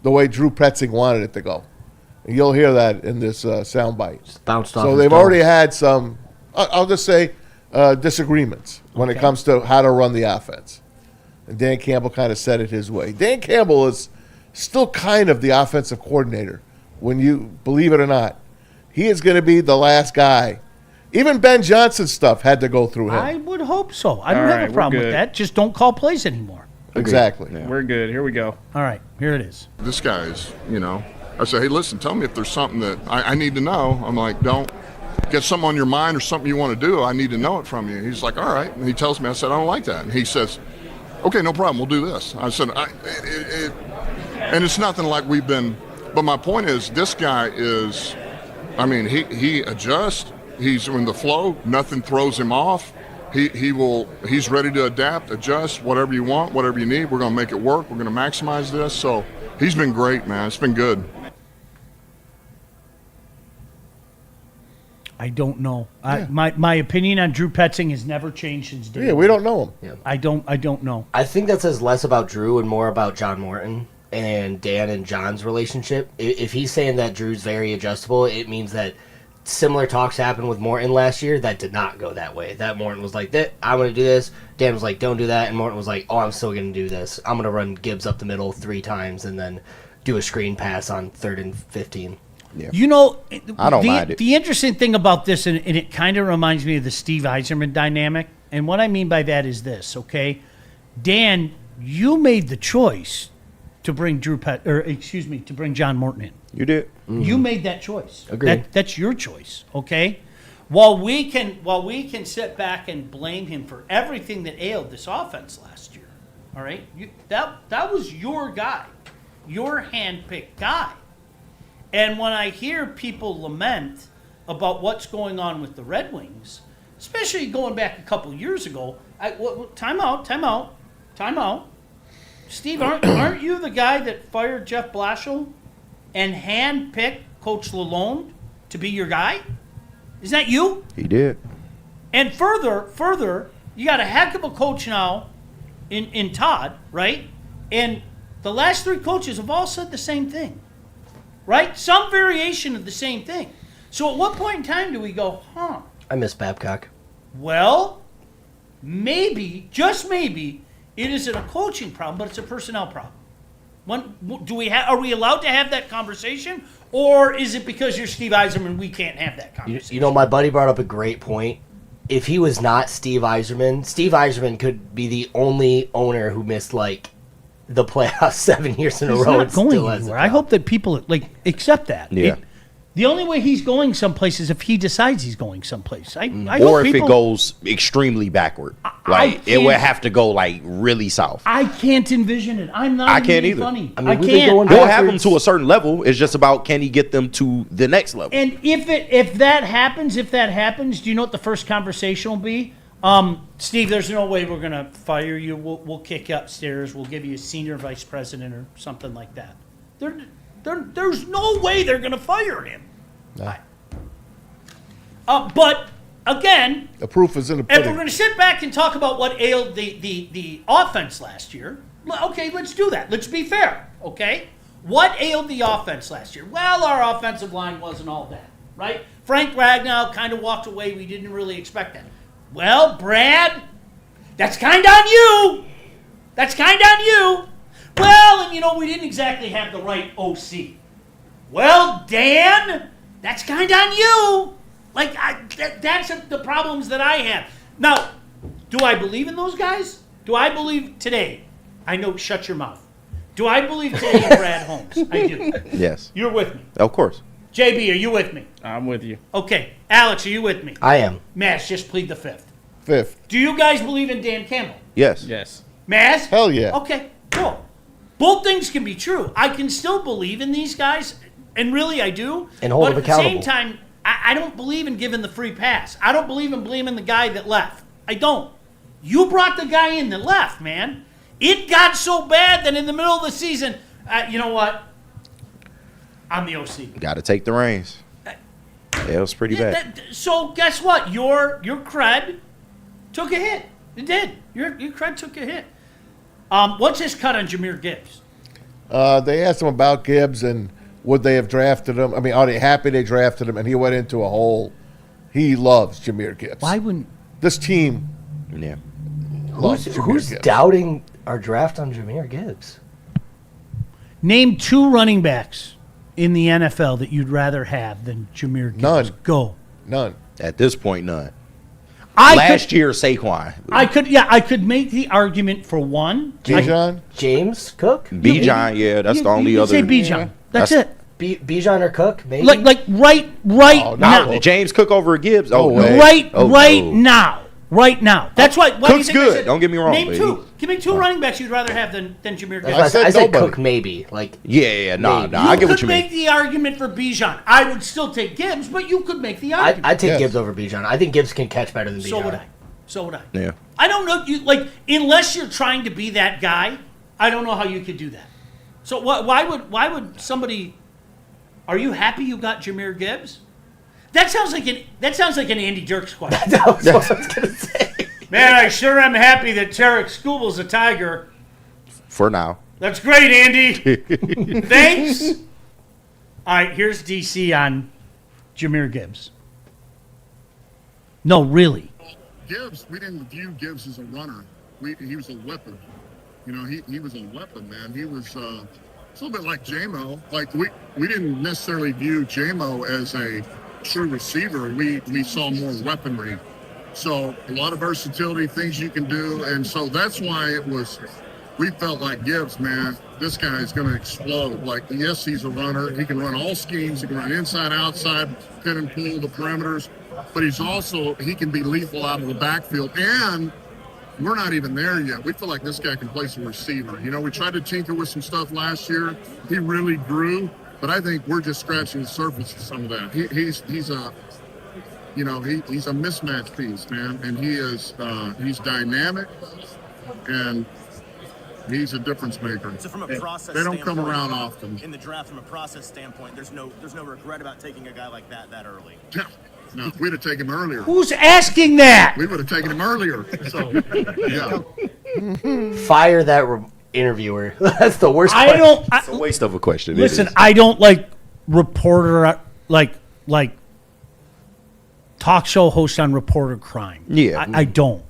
the way Drew Petzing wanted it to go. And you'll hear that in this soundbite. Just bounced off So his they've dome. already had some, I'll just say, disagreements when it comes to how to run the offense. And Dan Campbell kind of said it his way. Dan Campbell is still kind of the offensive coordinator, when you believe it or not. He is going to be the last guy. Even Ben Johnson's stuff had to go through him. I would hope so. I don't All have right, a we're problem with good. that. Just don't call plays anymore. Exactly. We're good. Here we go. All right, here it is. This guy's, I say, hey, listen, tell me if there's something that I need to know. I'm like, don't get something on your mind or something you want to do. I need to know it from you. He's like, all right. And he tells me, I said, I don't like that. And he says, okay, no problem. We'll do this. I said, and it's nothing like we've been, but my point is this guy is, he adjusts. He's in the flow. Nothing throws him off. He's ready to adapt, adjust, whatever you want, whatever you need. We're going to make it work. We're going to maximize this. So he's been great, man. It's been good. I don't know. My opinion on Drew Petzing has never changed since day Yeah, we don't know him. Yeah. I don't know. I think that says less about Drew and more about John Morton and Dan and John's relationship. If he's saying that Drew's very adjustable, it means that similar talks happened with Morton last year that did not go that way. That Morton was like, I'm going to do this. Dan was like, don't do that. And Morton was like, oh, I'm still going to do this. I'm going to run Gibbs up the middle 3 times and then do a screen pass on 3rd and 15. Yeah. You know, I don't mind it. The interesting thing about this, and it kind of reminds me of the Steve Yzerman dynamic, and what I mean by that is this, okay? Dan, you made the choice to bring to bring John Morton in. You did. Mm-hmm. You made that choice. Agreed. That's your choice, okay? While we can sit back and blame him for everything that ailed this offense last year, all right? That was your guy, your hand-picked guy. And when I hear people lament about what's going on with the Red Wings, especially going back a couple years ago, time out. Steve, aren't you the guy that fired Jeff Blashill and hand-picked Coach Lalonde to be your guy? Is that you? He did. And further, you got a heck of a coach now in Todd, right? And the last three coaches have all said the same thing, right? Some variation of the same thing. So at what point in time do we go, I miss Babcock. Well, maybe, just maybe, it isn't a coaching problem, but it's a personnel problem. Are we allowed to have that conversation, or is it because you're Steve Yzerman we can't have that conversation? You know, my buddy brought up a great point. If he was not Steve Yzerman could be the only owner who missed like the playoffs 7 years in a row. He's not and still going has anywhere. a I job. hope that people accept that. Yeah. The only way he's going someplace is if he decides he's going someplace. I Or hope if people, it goes extremely backward. Like, it would have to go, like, really south. I can't envision it. I'm not I even can't being either. funny. I mean, I we've been can't. going He'll have them backwards. to a certain level. It's just about, can he get them to the next level? And if that happens, do you know what the first conversation will be? Steve, there's no way we're gonna fire you. We'll kick you upstairs. We'll give you a senior vice president or something like that. There's no way they're gonna fire him. No. But again, The proof is in the if we're pudding. going to sit back and talk about what ailed the offense last year, okay, let's do that. Let's be fair, okay? What ailed the offense last year? Well, our offensive line wasn't all that, right? Frank Ragnow kind of walked away. We didn't really expect that. Well, Brad, that's kind of on you. Well, and we didn't exactly have the right OC. Well, Dan, that's kind of on you. Like, that's the problems that I have. Now, do I believe in those guys? Do I believe today? I know, shut your mouth. Do I believe today in Brad Holmes? I do. Yes. You're with me. Of course. JB, are you with me? I'm with you. Okay. Alex, are you with me? I am. Maz, just plead the fifth. Fifth. Do you guys believe in Dan Campbell? Yes. Yes. Maz? Hell yeah. Okay, cool. Both things can be true. I can still believe in these guys, and really I do. And hold but them at the same accountable. time, I don't believe in giving the free pass. I don't believe in blaming the guy that left. I don't. You brought the guy in that left, man. It got so bad that in the middle of the season, you know what? I'm the OC. Got to take the reins. Yeah, it was pretty bad. So guess what? Your cred took a hit. It did. Your cred took a hit. What's his cut on Jahmyr Gibbs? They asked him about Gibbs and would they have drafted him. I mean, are they happy they drafted him? And he went into a hole. He loves Jahmyr Gibbs. Why wouldn't this team? Yeah. Who's doubting our draft on Jahmyr Gibbs? Name two running backs in the NFL that you'd rather have than Jahmyr Gibbs. None. Go. None. At this point, none. Last year, Saquon. I could make the argument for one. Bijan? James Cook? Bijan, yeah, that's the only you other. say Bijan. That's it. Bijan or Cook, maybe? Like right now. James Cook over Gibbs? Oh, no. Right Oh, no. Right now. That's why. Why do you Cook's think I good. said- Don't get me wrong, Name but two. Give me two running backs you'd rather have than Jahmyr Gibbs. I said Cook, maybe. Like, Yeah, nah. You I get what could you make mean. the argument for Bijan. I would still take Gibbs, but you could make the argument. I'd take Gibbs over Bijan. I think Gibbs can catch better than Bijan. So would I. Yeah. I don't know. Unless you're trying to be that guy, I don't know how you could do that. So why would somebody? Are you happy you got Jahmyr Gibbs? That sounds like an Andy Dirks question. That's what I was gonna say. Man, I sure am happy that Tarek Skubel's a Tiger. For now. That's great, Andy. Thanks. All right, here's DC on Jahmyr Gibbs. No, really. Gibbs, we didn't view Gibbs as a runner. He was a weapon. He was a weapon, man. He was It's a little bit like J-Mo. Like we didn't necessarily view J-Mo as a true receiver. We saw more weaponry. So a lot of versatility, things you can do. And so that's why we felt like Gibbs, man, this guy is going to explode. Like, yes, he's a runner. He can run all schemes. He can run inside, outside, pin and pull, the perimeters. But he can be lethal out of the backfield. And we're not even there yet. We feel like this guy can play some receiver. You know, we tried to tinker with some stuff last year. He really grew. But I think we're just scratching the surface of some of that. He's a mismatch piece, man. And he's dynamic. And he's a difference maker. So from a process they don't come standpoint, around often. In the draft, from a process standpoint, there's no regret about taking a guy like that early. No, we'd have taken him earlier. Who's asking that? We would have taken him earlier. So, yeah. Fire that interviewer. That's the worst. It's a waste of a question. Listen, I don't like reporter like talk show host on reporter crime. Yeah, I don't.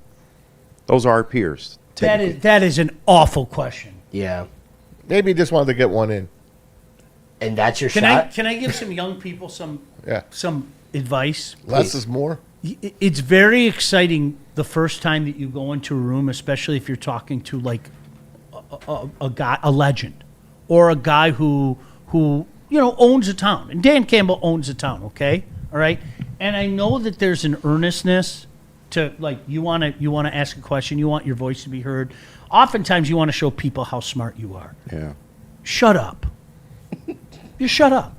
Those are our peers. That is an awful question. Yeah. Maybe he just wanted to get one in. And that's your Can shot? I give some young people some advice? Less is more. It's very exciting the first time that you go into a room, especially if you're talking to like a legend, or a guy who owns a town. And Dan Campbell owns a town. Okay, all right. And I know that there's an earnestness to, like, you want to ask a question, you want your voice to be heard. Oftentimes you want to show people how smart you are. Yeah. Shut up. You shut up.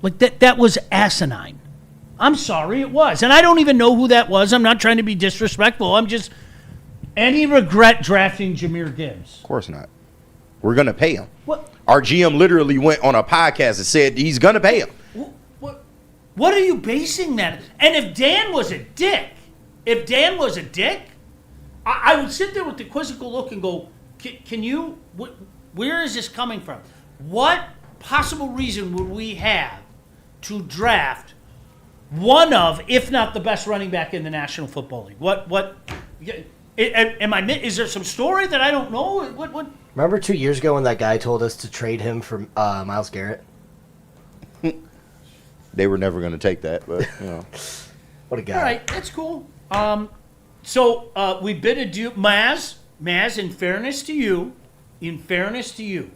Like that was asinine. I'm sorry, it was. And I don't even know who that was. I'm not trying to be disrespectful. I'm just, any regret drafting Jahmyr Gibbs? Of course not. We're going to pay him. What? Our GM literally went on a podcast and said he's going to pay him. What are you basing that? And if Dan was a dick, I would sit there with the quizzical look and go, can you, where is this coming from? What possible reason would we have to draft one of, if not the best running back in the National Football League? Is there some story that I don't know? What? Remember 2 years ago when that guy told us to trade him for Myles Garrett? They were never going to take that, but, What a guy. All right, that's cool. So we bid adieu. Maz, in fairness to you,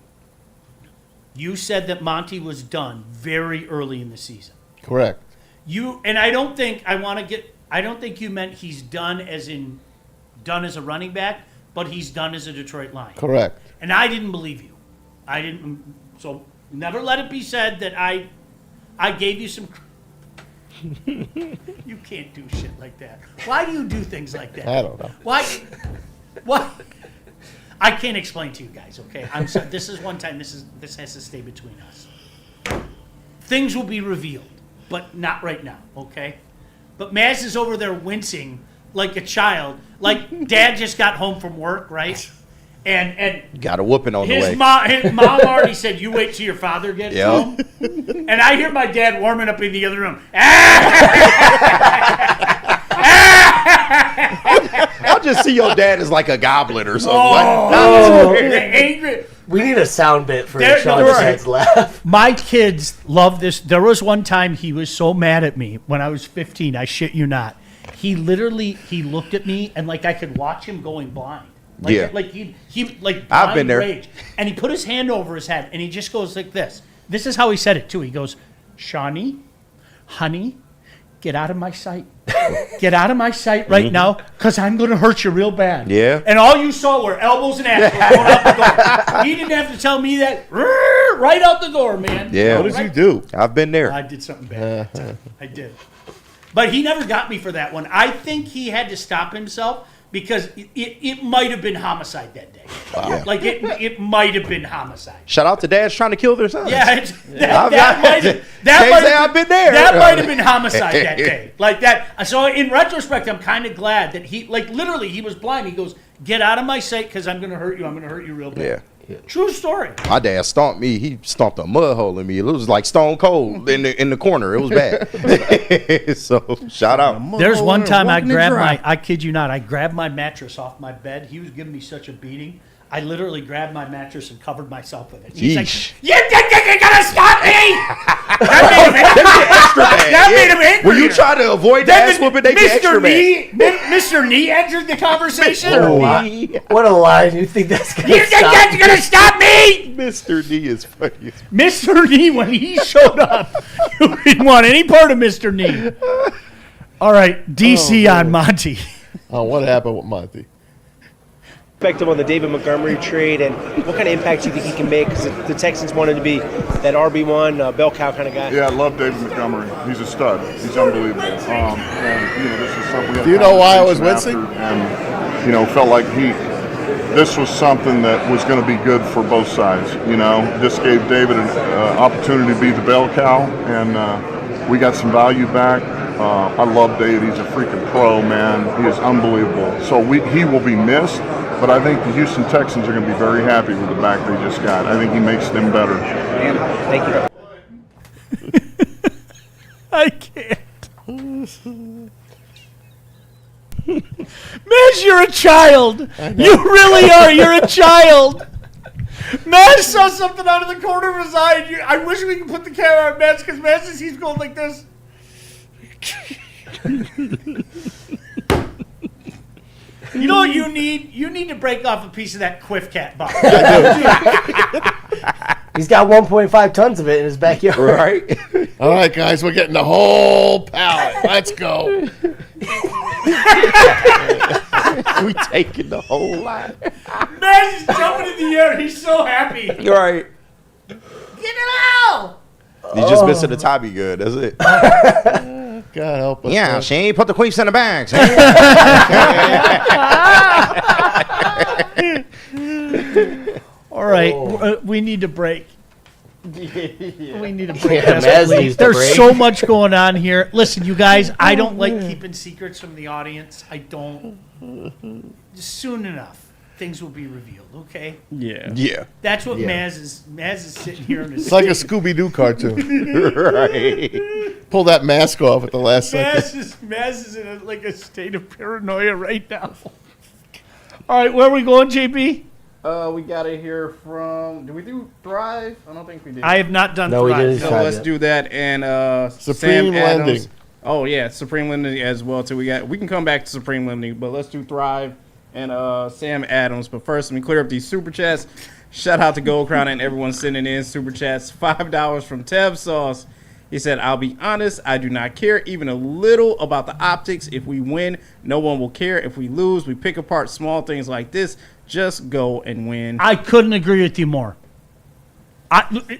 you said that Monty was done very early in the season. Correct. I don't think you meant he's done as in done as a running back, but he's done as a Detroit Lion. Correct. And I didn't believe you. So never let it be said that I gave you some. You can't do shit like that. Why do you do things like that? I don't know. Why? I can't explain to you guys. Okay, I'm sorry. This is one time. This has to stay between us. Things will be revealed, but not right now. Okay. But Maz is over there wincing like a child, like Dad just got home from work, right? And got a whooping on the way. His mom already said, "You wait till your father gets home." And I hear my dad warming up in the other room. I'll just see your dad as like a goblin or something. The angry. We need a sound bit for There- Sean's no, dad's laugh. My kids love this. There was one time he was so mad at me when I was 15. I shit you not. He looked at me and like I could watch him going blind. Like, Yeah. Like he like blind I've been there. rage. And he put his hand over his head and he just goes like this. This is how he said it too. He goes, "Shawnee, honey, get out of my sight. Get out of my sight right now, because I'm going to hurt you real bad." Yeah. And all you saw were elbows and ass going out the door. He didn't have to tell me that. Right out the door, man. Yeah. What did you do? I've been there. I did something bad. I did. But he never got me for that one. I think he had to stop himself because it might have been homicide that day. Wow. Yeah. Like it might have been homicide. Shout out to dads trying to kill their sons. Yeah, I've been there. That might have been homicide that day. Like that. So in retrospect, I'm kind of glad that he, like, literally, he was blind. He goes, "Get out of my sight, because I'm going to hurt you. I'm going to hurt you real bad." Yeah. True story. My dad stomped me. He stomped a mud hole in me. It was like Stone Cold in the corner. It was bad. So shout out. There's one time I kid you not, I grabbed my mattress off my bed. He was giving me such a beating. I literally grabbed my mattress and covered myself with it. He's like, Yeesh. you're gonna stop me! That made him angry. Were you trying to avoid the ass whooping? They get extra mad. Mr. Knee entered the conversation. What a line. You think that's going to stop? You're gonna stop me! Mr. D is funny. Mr. Knee, when he showed up, you didn't want any part of Mr. Knee. All right, DC on Monty. Oh, what happened with Monty? Perspective on the David Montgomery trade and what kind of impact do you think he can make? Because the Texans wanted to be that RB1, bell cow kind of guy. Yeah, I love David Montgomery. He's a stud. He's unbelievable. And this is something we had. Do you know why I was conversation wincing? after, and felt like this was something that was going to be good for both sides. This gave David an opportunity to be the bell cow, and we got some value back. I love David. He's a freaking pro, man. He is unbelievable. So he will be missed. But I think the Houston Texans are going to be very happy with the back they just got. I think he makes them better. Thank you. I can't. Maz, you're a child. You really are. You're a child. Maz saw something out of the corner of his eye. I wish we could put the camera on Maz because Maz says he's going like this. You know what you need? You need to break off a piece of that Quiff Cat box. He's got 1.5 tons of it in his backyard. Right. All right, guys, we're getting the whole pallet. Let's go. We taking the whole lot. Maz is jumping in the air. He's so happy. You're right. Get it out! He's just missing the Tommy good. That's it. God help us. Yeah, man. see? Put the queefs in the bags. All right, we need to break. We need to break. Yeah, Maz needs to There's break. so much going on here. Listen, you guys, I don't like keeping secrets from the audience. I don't. Just soon enough, things will be revealed. Okay. Yeah. That's what Maz is. Maz is sitting here in his. It's like a Scooby-Doo cartoon. Right. Pull that mask off at the last second. Maz is in a state of paranoia right now. All right, where are we going, JP? We got to hear from. Did we do Thrive? I don't think we did. I have not done No, we Thrive. didn't. So Thrive let's yet. do that and Supreme Sam Adams. Lending. Oh yeah, Supreme Lending as well too. We can come back to Supreme Lending, but let's do Thrive and Sam Adams. But first, let me clear up these super chats. Shout out to Gold Crown and everyone sending in super chats. $5 from Tev Sauce. He said, "I'll be honest, I do not care even a little about the optics. If we win, no one will care. If we lose, we pick apart small things like this. Just go and win." I couldn't agree with you more.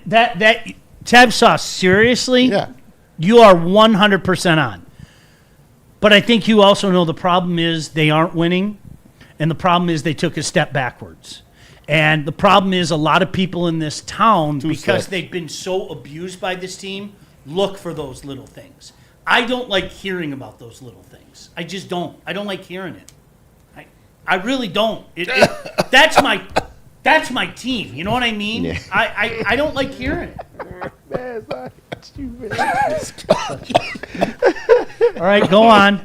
That Tab Sauce, seriously? Yeah. You are 100% on. But I think you also know the problem is they aren't winning, and the problem is they took a step backwards. And the problem is a lot of people in this town, because steps. they've been so abused by this team, look for those little things. I don't like hearing about those little things. I just don't. I don't like hearing it. I really don't. That's my team. You know what I mean? Yeah. I don't like hearing it. All right, go on.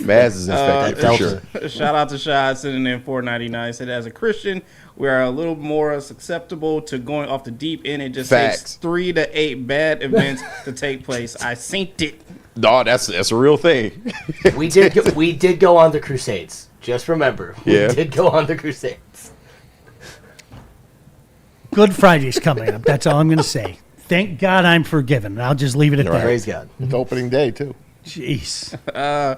Maz is infected for sure. Shout out to Shad sending in $4.99. Said, as a Christian, we are a little more susceptible to going off the deep end. It just Facts. takes 3 to 8 bad events to take place. I synced it. No, that's a real thing. We did go on the Crusades. Just remember, we did go on the Crusades. Good Friday's coming up. That's all I'm going to say. Thank God I'm forgiven. I'll just leave it at that. Praise God. It's opening day, too. Jeez.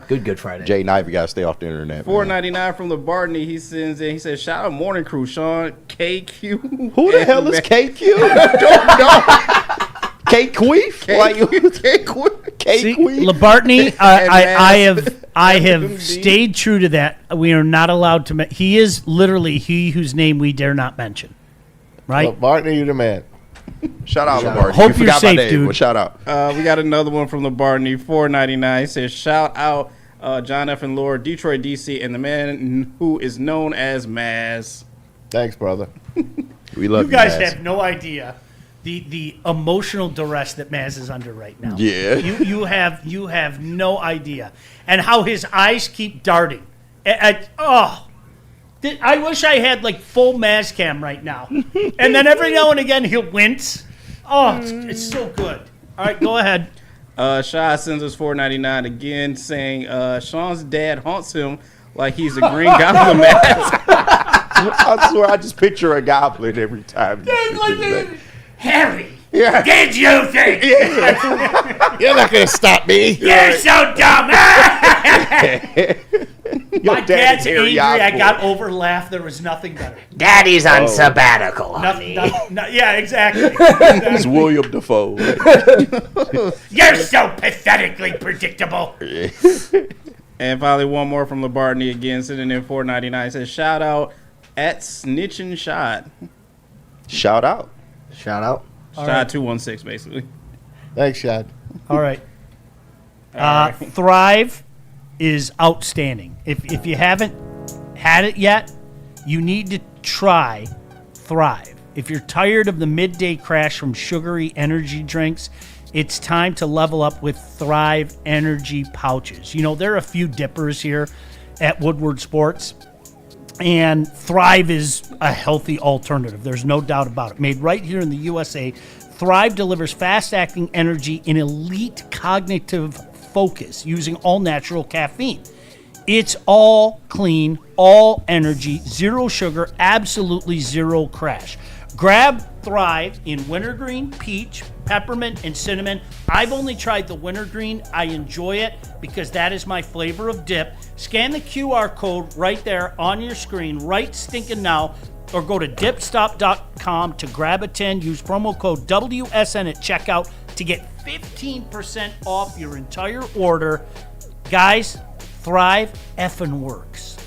Good Friday. Jay Knife, you gotta stay off the internet. $4.99 from the Barney. He sends in. He says, "Shout out Morning Crew, Sean KQ." Who the hell is KQ? Don't know. K Queef? See, Labartney, I have stayed true to that. We are not allowed to. He is literally he whose name we dare not mention. Right? Bartney, you the man. Shout out, Lamar. Hope you you're forgot safe, my name, dude. but shout out. We got another one from the Barney. $4.99. He says, "Shout out John F. and Lord, Detroit, DC, and the man who is known as Maz." Thanks, brother. We love You guys Maz. have no idea the emotional duress that Maz is under right now. Yeah. You have no idea. And how his eyes keep darting. I wish I had like full Mazcam right now. And then every now and again he'll wince. Oh, it's so good. All right, go ahead. Shy sends us $4.99 again, saying Sean's dad haunts him like he's a Green Goblin mask. I swear, I just picture a goblin every time. Harry, Yeah. did you think? You're not going to stop me. You're so dumb. My dad's Harry angry. I Osborn. got over laugh. There was nothing better. Daddy's on sabbatical, honey. Yeah, exactly. It's William Dafoe. You're so pathetically predictable. And finally, one more from Labartney again, sitting in $4.99. Says, shout out at Snitchin' Shot. Shout out. Shout out. Shot 216, basically. Thanks, Shad. All right. Thrive is outstanding. If you haven't had it yet, you need to try Thrive. If you're tired of the midday crash from sugary energy drinks, it's time to level up with Thrive energy pouches. You know, there are a few dippers here at Woodward Sports, and Thrive is a healthy alternative. There's no doubt about it. Made right here in the USA, Thrive delivers fast-acting energy and elite cognitive focus using all-natural caffeine. It's all clean, all energy, zero sugar, absolutely zero crash. Grab Thrive in wintergreen, peach, peppermint, and cinnamon. I've only tried the wintergreen. I enjoy it because that is my flavor of dip. Scan the QR code right there on your screen right stinking now, or go to dipstop.com to grab a 10. Use promo code WSN at checkout to get 15% off your entire order. Guys, Thrive effing works.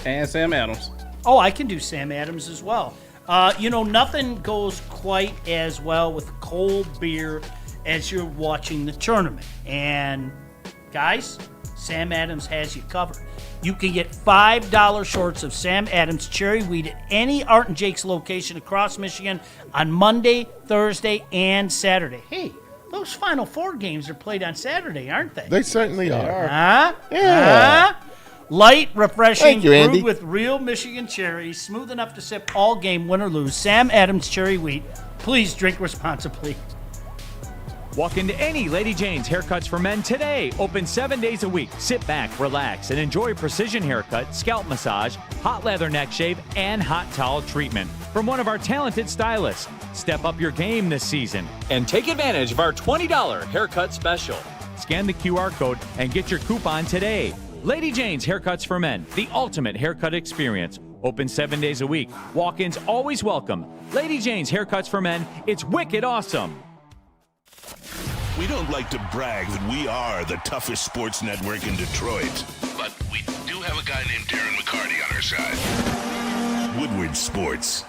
And Sam Adams. Oh, I can do Sam Adams as well. You know, nothing goes quite as well with cold beer as you're watching the tournament. And guys, Sam Adams has you covered. You can get $5 shorts of Sam Adams Cherry Wheat at any Art and Jake's location across Michigan on Monday, Thursday, and Saturday. Hey, those Final Four games are played on Saturday, aren't they? They certainly are. Huh? Yeah. Huh? Light, refreshing, Thank you, brewed Andy. with real Michigan cherries, smooth enough to sip all game, win or lose. Sam Adams Cherry Wheat. Please drink responsibly. Walk into any Lady Jane's Haircuts for Men today. Open 7 days a week. Sit back, relax, and enjoy precision haircut, scalp massage, hot leather neck shave, and hot towel treatment from one of our talented stylists. Step up your game this season and take advantage of our $20 haircut special. Scan the QR code and get your coupon today. Lady Jane's Haircuts for Men, the ultimate haircut experience. Open 7 days a week. Walk-ins always welcome. Lady Jane's Haircuts for Men, it's wicked awesome. We don't like to brag that we are the toughest sports network in Detroit, but we do have a guy named Darren McCarty on our side. Woodward Sports.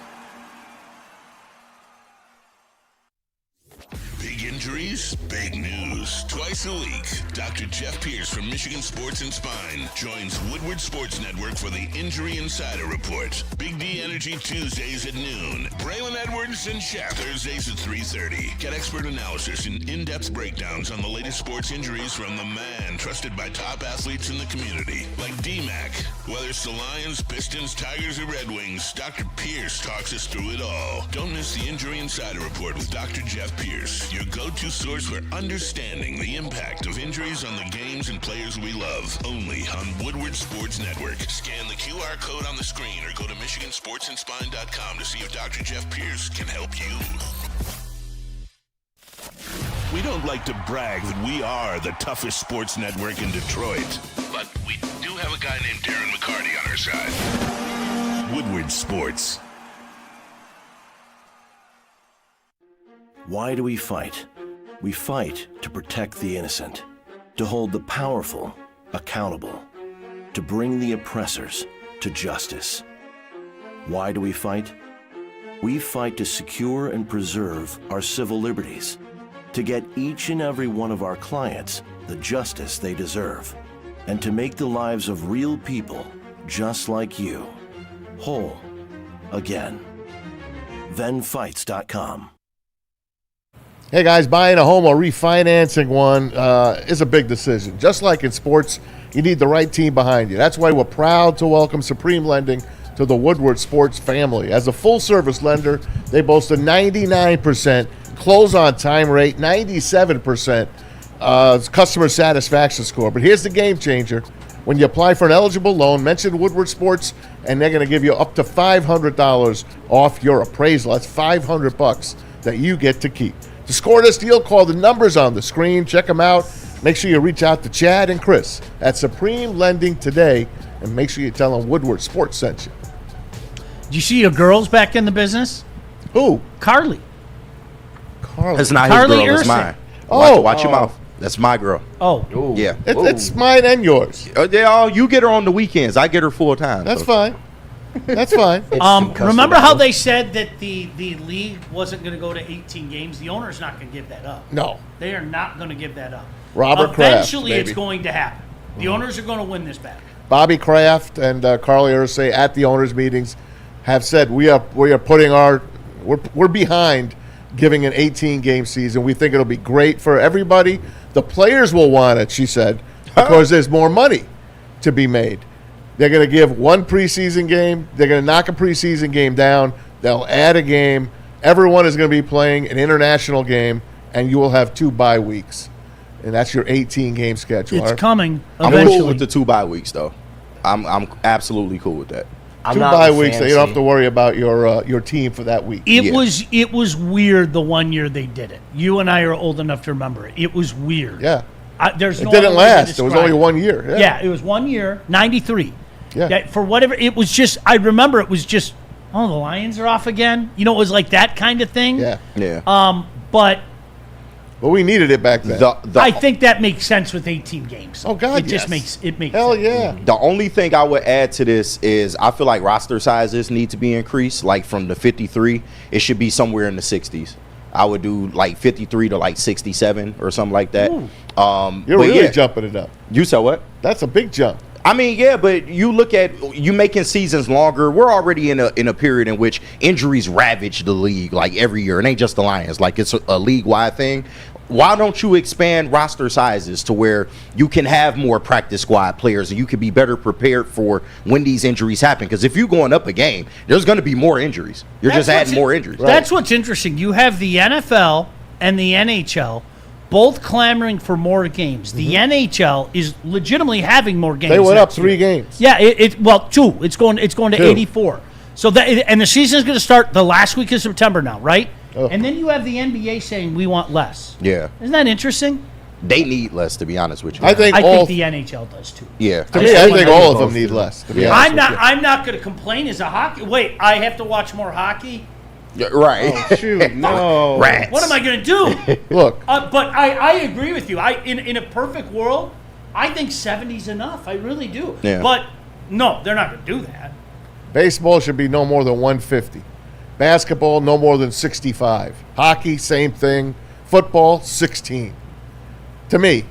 Big injuries, big news. Twice a week, Dr. Jeff Pierce from Michigan Sports and Spine joins Woodward Sports Network for the Injury Insider Report. Big D Energy Tuesdays at noon. Braylon Edwards and Shaq Thursdays at 3:30. Get expert analysis and in-depth breakdowns on the latest sports injuries from the man trusted by top athletes in the community, like D-Mac. Whether it's the Lions, Pistons, Tigers, or Red Wings, Dr. Pierce talks us through it all. Don't miss the Injury Insider Report with Dr. Jeff Pierce, your go-to source for understanding the impact of injuries on the games and players we love. Only on Woodward Sports Network. Scan the QR code on the screen or go to MichiganSportsandSpine.com to see if Dr. Jeff Pierce can help you. We don't like to brag that we are the toughest sports network in Detroit, but we do have a guy named Darren McCarty on our side. Woodward Sports. Why do we fight? We fight to protect the innocent, to hold the powerful accountable, to bring the oppressors to justice. Why do we fight? We fight to secure and preserve our civil liberties, to get each and every one of our clients the justice they deserve, and to make the lives of real people just like you whole again. ThenFights.com. Hey, guys, buying a home or refinancing one is a big decision. Just like in sports, you need the right team behind you. That's why we're proud to welcome Supreme Lending to the Woodward Sports family. As a full-service lender, they boast a 99% close-on-time rate, 97% customer satisfaction score. But here's the game changer. When you apply for an eligible loan, mention Woodward Sports, and they're going to give you up to $500 off your appraisal. That's $500 that you get to keep. To score this deal, call the numbers on the screen. Check them out. Make sure you reach out to Chad and Chris at Supreme Lending today, and make sure you tell them Woodward Sports sent you. Do you see your girls back in the business? Who? Carly. That's not Carly his girl. That's Ursay. mine. Oh. Watch your mouth. That's my girl. Oh. Yeah. It's mine and yours. You get her on the weekends. I get her full time. That's fine. That's fine. Remember how they said that the league wasn't going to go to 18 games? The owner's not going to give that up. No. They are not going to give that up. Robert Kraft, Eventually, it's baby. going to happen. The owners are going to win this battle. Bobby Kraft and Carly Ursay at the owners' meetings have said we are putting we're behind giving an 18-game season. We think it'll be great for everybody. The players will want it, she said, because there's more money to be made. They're going to give one preseason game. They're going to knock a preseason game down. They'll add a game. Everyone is going to be playing an international game, and you will have 2 bye weeks. And that's your 18-game schedule. It's coming I'm eventually. cool with the 2 bye weeks, though. I'm absolutely cool with that. 2 bye weeks, so you don't have to worry about your team for that week. It was weird the one year they did it. You and I are old enough to remember it. It was weird. Yeah. There's It no didn't other way to last. It was describe only 1 year. Yeah, it was 1 year, 93. Yeah. For whatever, it was just, I remember it was just, oh, the Lions are off again. You know, it was like that kind of thing. Yeah. Yeah. But we needed it back then. I think that makes sense with 18 games. Oh, God, It just yes. makes Hell sense. yeah. The only thing I would add to this is I feel like roster sizes need to be increased. Like from the 53, it should be somewhere in the 60s. I would do like 53 to like 67 or something like that. You're really jumping it up. You said what? That's a big jump. I mean, yeah, but you look at you making seasons longer. We're already in a period in which injuries ravage the league like every year. It ain't just the Lions. Like it's a league-wide thing. Why don't you expand roster sizes to where you can have more practice squad players and you can be better prepared for when these injuries happen? Because if you're going up a game, there's going to be more injuries. You're just adding more injuries. That's what's interesting. You have the NFL and the NHL both clamoring for more games. The NHL is legitimately having more games. They went up next 3 year. games. Yeah, 2. It's going to 2. 84. So and the season is going to start the last week of September now, right? Oh. And then you have the NBA saying we want less. Yeah. Isn't that interesting? They need less, to be honest with you. I think the NHL does too. Yeah. To me, I think all of them need less. To be honest with you. I'm not going to complain as a hockey. Wait, I have to watch more hockey. Yeah, right. Oh, shoot, no. Rats. What am I going to do? Look. But I agree with you. In a perfect world, I think 70's enough. I really do. Yeah. But no, they're not going to do that. Baseball should be no more than 150. Basketball, no more than 65. Hockey, same thing. Football, 16. To me,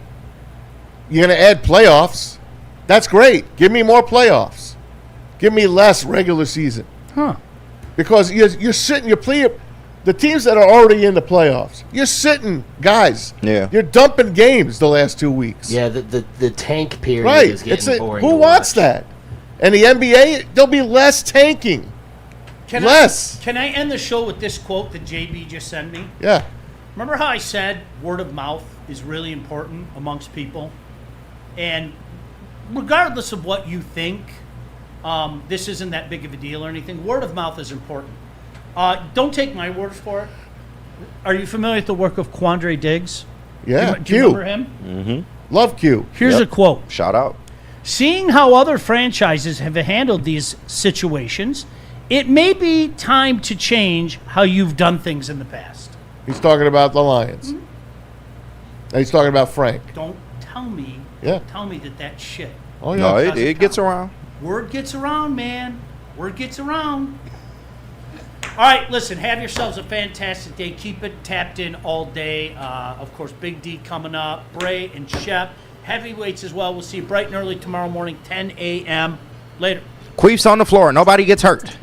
you're going to add playoffs. That's great. Give me more playoffs. Give me less regular season. Huh. Because you're sitting, you're playing the teams that are already in the playoffs. You're sitting, guys. Yeah. You're dumping games the last 2 weeks. Yeah, the tank period Right. is getting boring. Who to wants watch. that? And the NBA, there'll be less tanking. Can I end the show with this quote that JB just sent me? Yeah. Remember how I said word of mouth is really important amongst people? And regardless of what you think, this isn't that big of a deal or anything. Word of mouth is important. Don't take my words for it. Are you familiar with the work of Quandre Diggs? Yeah, Do you remember him? Mm-hmm. Love Q. Here's a quote. Shout out. Seeing how other franchises have handled these situations, it may be time to change how you've done things in the past. He's talking about the Lions. And he's talking about Frank. Don't tell me. Yeah. Tell me that shit. Oh, yeah. No, it gets around. Word gets around, man. Word gets around. All right, listen, have yourselves a fantastic day. Keep it tapped in all day. Of course, Big D coming up, Bray and Shep. Heavyweights as well. We'll see you bright and early tomorrow morning, 10 a.m. Later. Queefs on the floor. Nobody gets hurt.